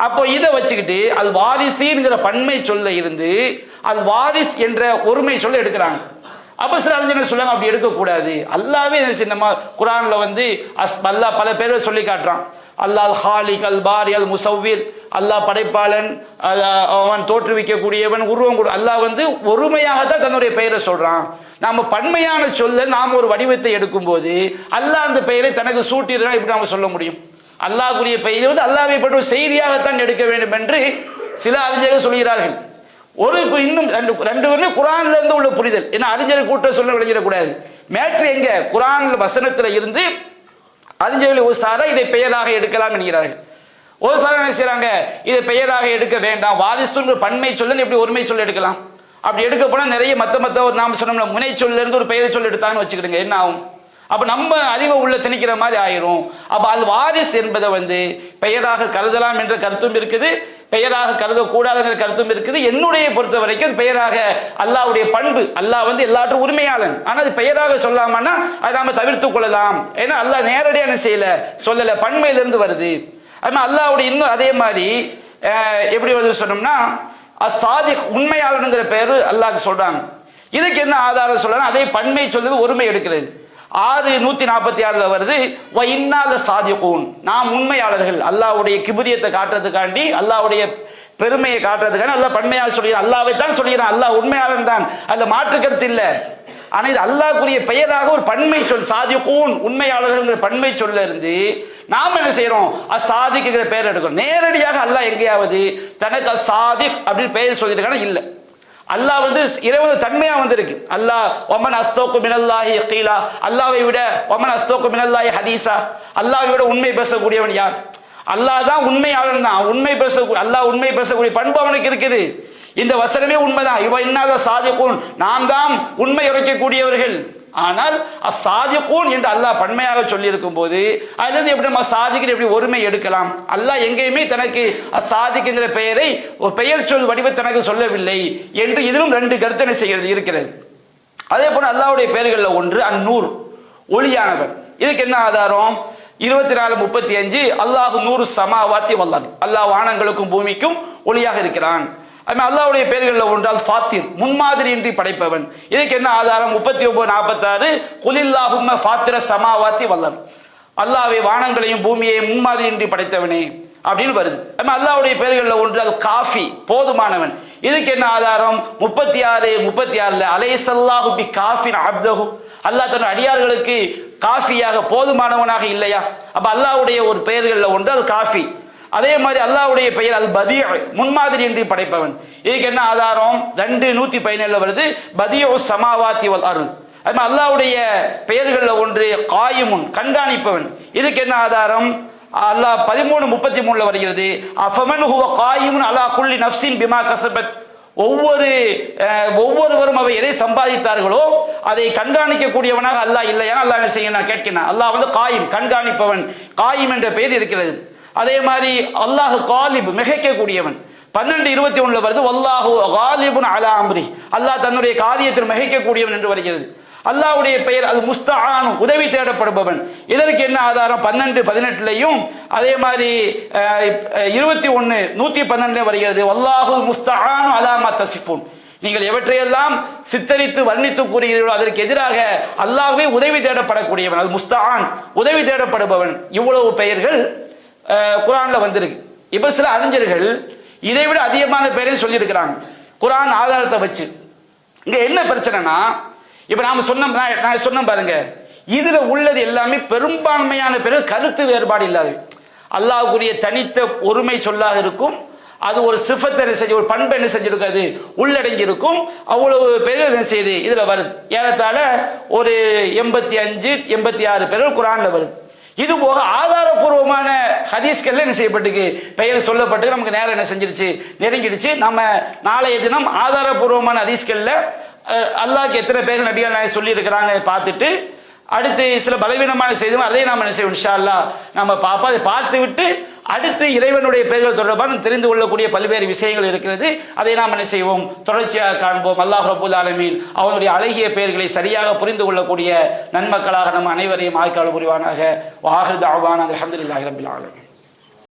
அப்போ இதை வச்சுக்கிட்டு அல் வாரிசீன்கிற பன்மை சொல்ல இருந்து அல் வாரிஸ் என்ற ஒருமை சொல்ல எடுக்கிறாங்க. அப்ப சில அறிஞர்கள் சொல்லுவாங்க அப்படி எடுக்கக்கூடாது. அல்லாவே நம்ம குர்ஆன்ல வந்து அல்லாஹ் பல பேரை சொல்லி காட்டுறான். அல்லாஹ் அல் ஹாலிக், அல் பாரி, அல் முசவ்விர், அல்லாஹ் படைப்பாளன், அவன் தோற்றுவிக்கக்கூடியவன், உருவம் கூட. அல்லாஹ் வந்து ஒருமையாகத்தான் தன்னுடைய பெயரை சொல்றான். நாம பன்மையான சொல்ல நாம் ஒரு வடிவத்தை எடுக்கும் போது அல்லாஹ் அந்த பெயரை தனக்கு சூட்டிடுறான், இப்படி நாம சொல்ல முடியும்? அல்லாஹ்வுடைய பெயரை வந்து அல்லாஹ்வை பற்றி ஒரு செய்தியாகத்தான் எடுக்க வேண்டும் என்று சில அறிஞர்கள் சொல்கிறார்கள். இன்னும் ரெண்டு பேரும் குர்ஆன்ல இருந்து உள்ள புரிதல். ஏன்னா அறிஞர் கூட்டம் சொல்ல விளங்கிடக்கூடாது. மேட்ரு எங்க? குர்ஆன் வசனத்துல இருந்து அறிஞர்கள் ஒரு சாரா இதை பெயராக எடுக்கலாம் என்கிறார்கள். ஒரு சாரா என்ன செய்யறாங்க? இதை பெயராக எடுக்க வேண்டாம், வாரிசுன்ற பன்மை சொல்ல எப்படி ஒருமை சொல்ல எடுக்கலாம்? அப்படி எடுக்க போனா நிறைய மத்த ஒரு நாம சொன்னோம்னா முனை சொல்ல இருந்து ஒரு பெயரை சொல்ல எடுத்தாங்கன்னு வச்சுக்கிடுங்க, என்ன ஆகும்? அப்ப நம்ம அறிவை உள்ள திணிக்கிற மாதிரி ஆயிரும். அப்ப அது வாரிசு என்பதை பெயராக கருதலாம் என்ற கருத்தும் இருக்குது, பெயராக கருதக்கூடாது என்ற கருத்தும் இருக்குது. என்னுடைய பொறுத்த வரைக்கும் அது பெயராக அல்லாஹ்வுடைய பண்பு. அல்லாஹ் எல்லாற்றும் உரிமையாளன். ஆனா அது பெயராக சொல்லாமன்னா அதை நாம தவிர்த்து கொள்ளலாம். ஏன்னா அல்லாஹ் நேரடியான செய்யல சொல்லல, பண்மையிலிருந்து வருது. அது அல்லாஹ்வுடைய இன்னும் அதே மாதிரி எப்படி வருது சொன்னோம்னா அஸ்ஸாதிக் உண்மையாளனுங்கிற பேரு அல்லாஹ்க்கு சொல்றாங்க. இதுக்கு என்ன ஆதாரம் சொல்றாங்க? அதே பன்மை சொல்றது ஒருமை எடுக்கிறது. 6:146 வருது, வ இன்னால சாதிகூன், நாம் உண்மையாளர்கள். அல்லாஹ்வுடைய கிபிரியத்தை காட்டுறதுக்காண்டி, அல்லாஹ்வுடைய பெருமையை காட்டுறதுக்காண்டி அல்லாஹ் பன்மையாளர் சொல்கிறான். அல்லாஹ்வை தான் சொல்கிறான், அல்லாஹ் உண்மையாளன் தான், அதுல மாற்று கருத்து இல்லை. ஆனா இது அல்லாஹ்வுடைய பெயராக ஒரு பன்மை சொல், சாதிகூன் உண்மையாளர்கள் பன்மை சொல்ல இருந்து நாம் என்ன செய்யறோம்? அசாதிக்குங்கிற பெயர் எடுக்கிறோம். நேரடியாக அல்லாஹ் எங்கேயாவது தனக்கு அசாதிக் அப்படின்னு பெயர் சொல்லியிருக்கான இல்ல. அல்லாஹ் இறைவன் தன்மையா இருக்கு. அல்லாஹ் ஒமன் அஸ்தோக்கு மினல்லாஹி கீலா, அல்லாஹ்வை விட ஒமன் அஸ்தோக்கு மினல்லாஹி ஹதீஸா, அல்லாஹ்வை விட உண்மை பேசக்கூடியவன் யார்? அல்லாஹ் தான் உண்மையாளன் தான். உண்மை பேசக்கூடிய அல்லாஹ் உண்மை பேசக்கூடிய பண்பு அவனுக்கு இருக்குது. இந்த வசனமே உண்மைதான். இவ இன்னாத சாதிகூன், நாம் தான் உண்மை உரைக்கக்கூடியவர்கள். ஆனால் அசாதிகூன் என்று அல்லாஹ் பன்மையாக சொல்லி இருக்கும் போது அதுல எப்படி நம்ம சாதிக்கிற எப்படி ஒருமை எடுக்கலாம்? அல்லாஹ் எங்கேயுமே தனக்கு அசாதிக்குங்கிற பெயரை ஒரு பெயர் சொல் வடிவ தனக்கு சொல்லவில்லை என்று இதிலும் 2 கருத்தனை செய்கிறது இருக்கிறது. அதே போல அல்லாஹ்வுடைய பெயர்கள்ல ஒன்று அந்நூர், ஒளியானவன். இதுக்கு என்ன ஆதாரம்? 24:35 அல்லாஹு நூறு சமாவாத்தி வல்லாஹ், அல்லாஹ் வானங்களுக்கும் பூமிக்கும் ஒளியாக இருக்கிறான். அல்லாஹ்வுடைய பெயர்களில் ஒன்றால் ஃபாத்திர், முன்மாதிரியின்றி படைப்பவன். இதுக்கு என்ன ஆதாரம்? 39:46 குலில்லாஹும்ம ஃபாத்திர சமாவாத்தி வல்லர், அல்லாஹ்வை வானங்களையும் பூமியையும் முன்மாதிரியின்றி படைத்தவனே அப்படின்னு வருது. அல்லாஹ்வுடைய பெயர்களில் ஒன்றால் காஃபி, போதுமானவன். இதுக்கு என்ன ஆதாரம்? 36:36 அலைஹிஸ்ஸல்லாஹு பி காஃபின் அப்தஹு, அல்லாஹ் தன் அடியார்களுக்கு காஃபியாக போதுமானவனாக இல்லையா? அப்ப அல்லாஹ்வுடைய ஒரு பெயர்களில் ஒன்று அது காஃபி. அதே மாதிரி அல்லாஹ்வுடைய பெயர் அது பதி, முன்மாதிரி என்று படைப்பவன். இதுக்கு என்ன ஆதாரம்? 2:117 வருது, பதியு சமாவாத்தி வல் அருள். அது அல்லாஹ்வுடைய பெயர்களில் ஒன்று காயிமுன், கண்காணிப்பவன். இதுக்கு என்ன ஆதாரம்? அல்லாஹ் 13:33 வருகிறது, அஃபமன் ஹுவ காயிமுன் அலா குல்லி நஃப்ஸின் பிமா கஸபத், ஒவ்வொருவரும் அவை எதை சம்பாதித்தார்களோ அதை கண்காணிக்கக்கூடியவனாக அல்லாஹ் இல்லையா? அல்லாஹ் என்ன செய்ய நான் கேட்கிறேன். அல்லாஹ் காயிம், கண்காணிப்பவன், காயிம் என்ற பெயர் இருக்கிறது. அதே மாதிரி அல்லாஹ் காலிப், மிகைக்கக்கூடியவன். 12:21 வருது, வல்லாஹு காலிபுன் அலா அம்ரி, அல்லாஹ் தன்னுடைய காரியத்தில் மிகைக்கக்கூடியவன் என்று வருகிறது. அல்லாஹ்வுடைய பெயர் அது முஸ்தஆன், உதவி தேடப்படுபவன். இதற்கு என்ன ஆதாரம்? 12:18 அதே மாதிரி 21:112 வருகிறது, வல்லாஹு முஸ்தஆன் அலா மா தசிஃபூன், நீங்கள் எவற்றையெல்லாம் சித்தரித்து வர்ணித்து கூறுகிறீர்களோ அதற்கு எதிராக அல்லாஹ்வே உதவி தேடப்படக்கூடியவன், அது முஸ்தஆன், உதவி தேடப்படுபவன். இவ்வளவு பெயர்கள் குர்ஆன்ல வந்திருக்கு. இப்ப சில அறிஞர்கள் இதை விட அதிகமான பெயரை சொல்லியிருக்கிறாங்க குர்ஆன் ஆதாரத்தை வச்சு. இங்க என்ன பிரச்சனைனா, இப்ப நான் சொன்ன பாருங்க, இதுல உள்ளது எல்லாமே பெரும்பான்மையான பேர்கள் கருத்து வேறுபாடு இல்லாது, அல்லாஹ்வுடைய தனித்த ஒருமை சொல்லாக இருக்கும். அது ஒரு சிஃபத்தை என்ன செஞ்சு, ஒரு பண்பை என்ன செஞ்சிருக்காது, உள்ளடங்கி இருக்கும். அவ்வளவு பேர்கள் என்ன செய்யுது இதுல வருது. ஏறத்தாழ ஒரு 85-86 பேர்கள் குர்ஆன்ல வருது. இது போக ஆதாரபூர்வமான ஹதீஸ்கள்ல என்ன செய்யப்பட்டிருக்கு, பெயர் சொல்லப்பட்டு நமக்கு நேரம் என்ன செஞ்சிருச்சு, நெருங்கிடுச்சு. நம்ம நாளைய தினம் ஆதாரபூர்வமான ஹதீஸ்கள்ல அல்லாஹ்க்கு எத்தனை பேர் நபிகள் நாயகம் சொல்லி இருக்கிறாங்க பார்த்துட்டு, அடுத்து சில பலவீனமான செய்தியும் அதை நாம் என்ன செய்வோம் இன்ஷா அல்லாஹ் நம்ம பார்ப்போம். அதை பார்த்து விட்டு அடுத்து இறைவனுடைய பெயர்கள் தொடர்பாக தெரிந்து கொள்ளக்கூடிய பல்வேறு விஷயங்கள் இருக்கிறது. அதை நாம் என்ன செய்வோம், தொடர்ச்சியாக காண்போம். அல்லாஹ் ரப்பல் ஆலமீன் அவனுடைய அழகிய பெயர்களை சரியாக புரிந்து கொள்ளக்கூடிய நன்மக்களாக நம் அனைவரையும் ஆய்க்கால புரிவானாக. வாஹிரு தஅவானா அல்ஹம்துலில்லாஹி ரப்பில் ஆலமீன்.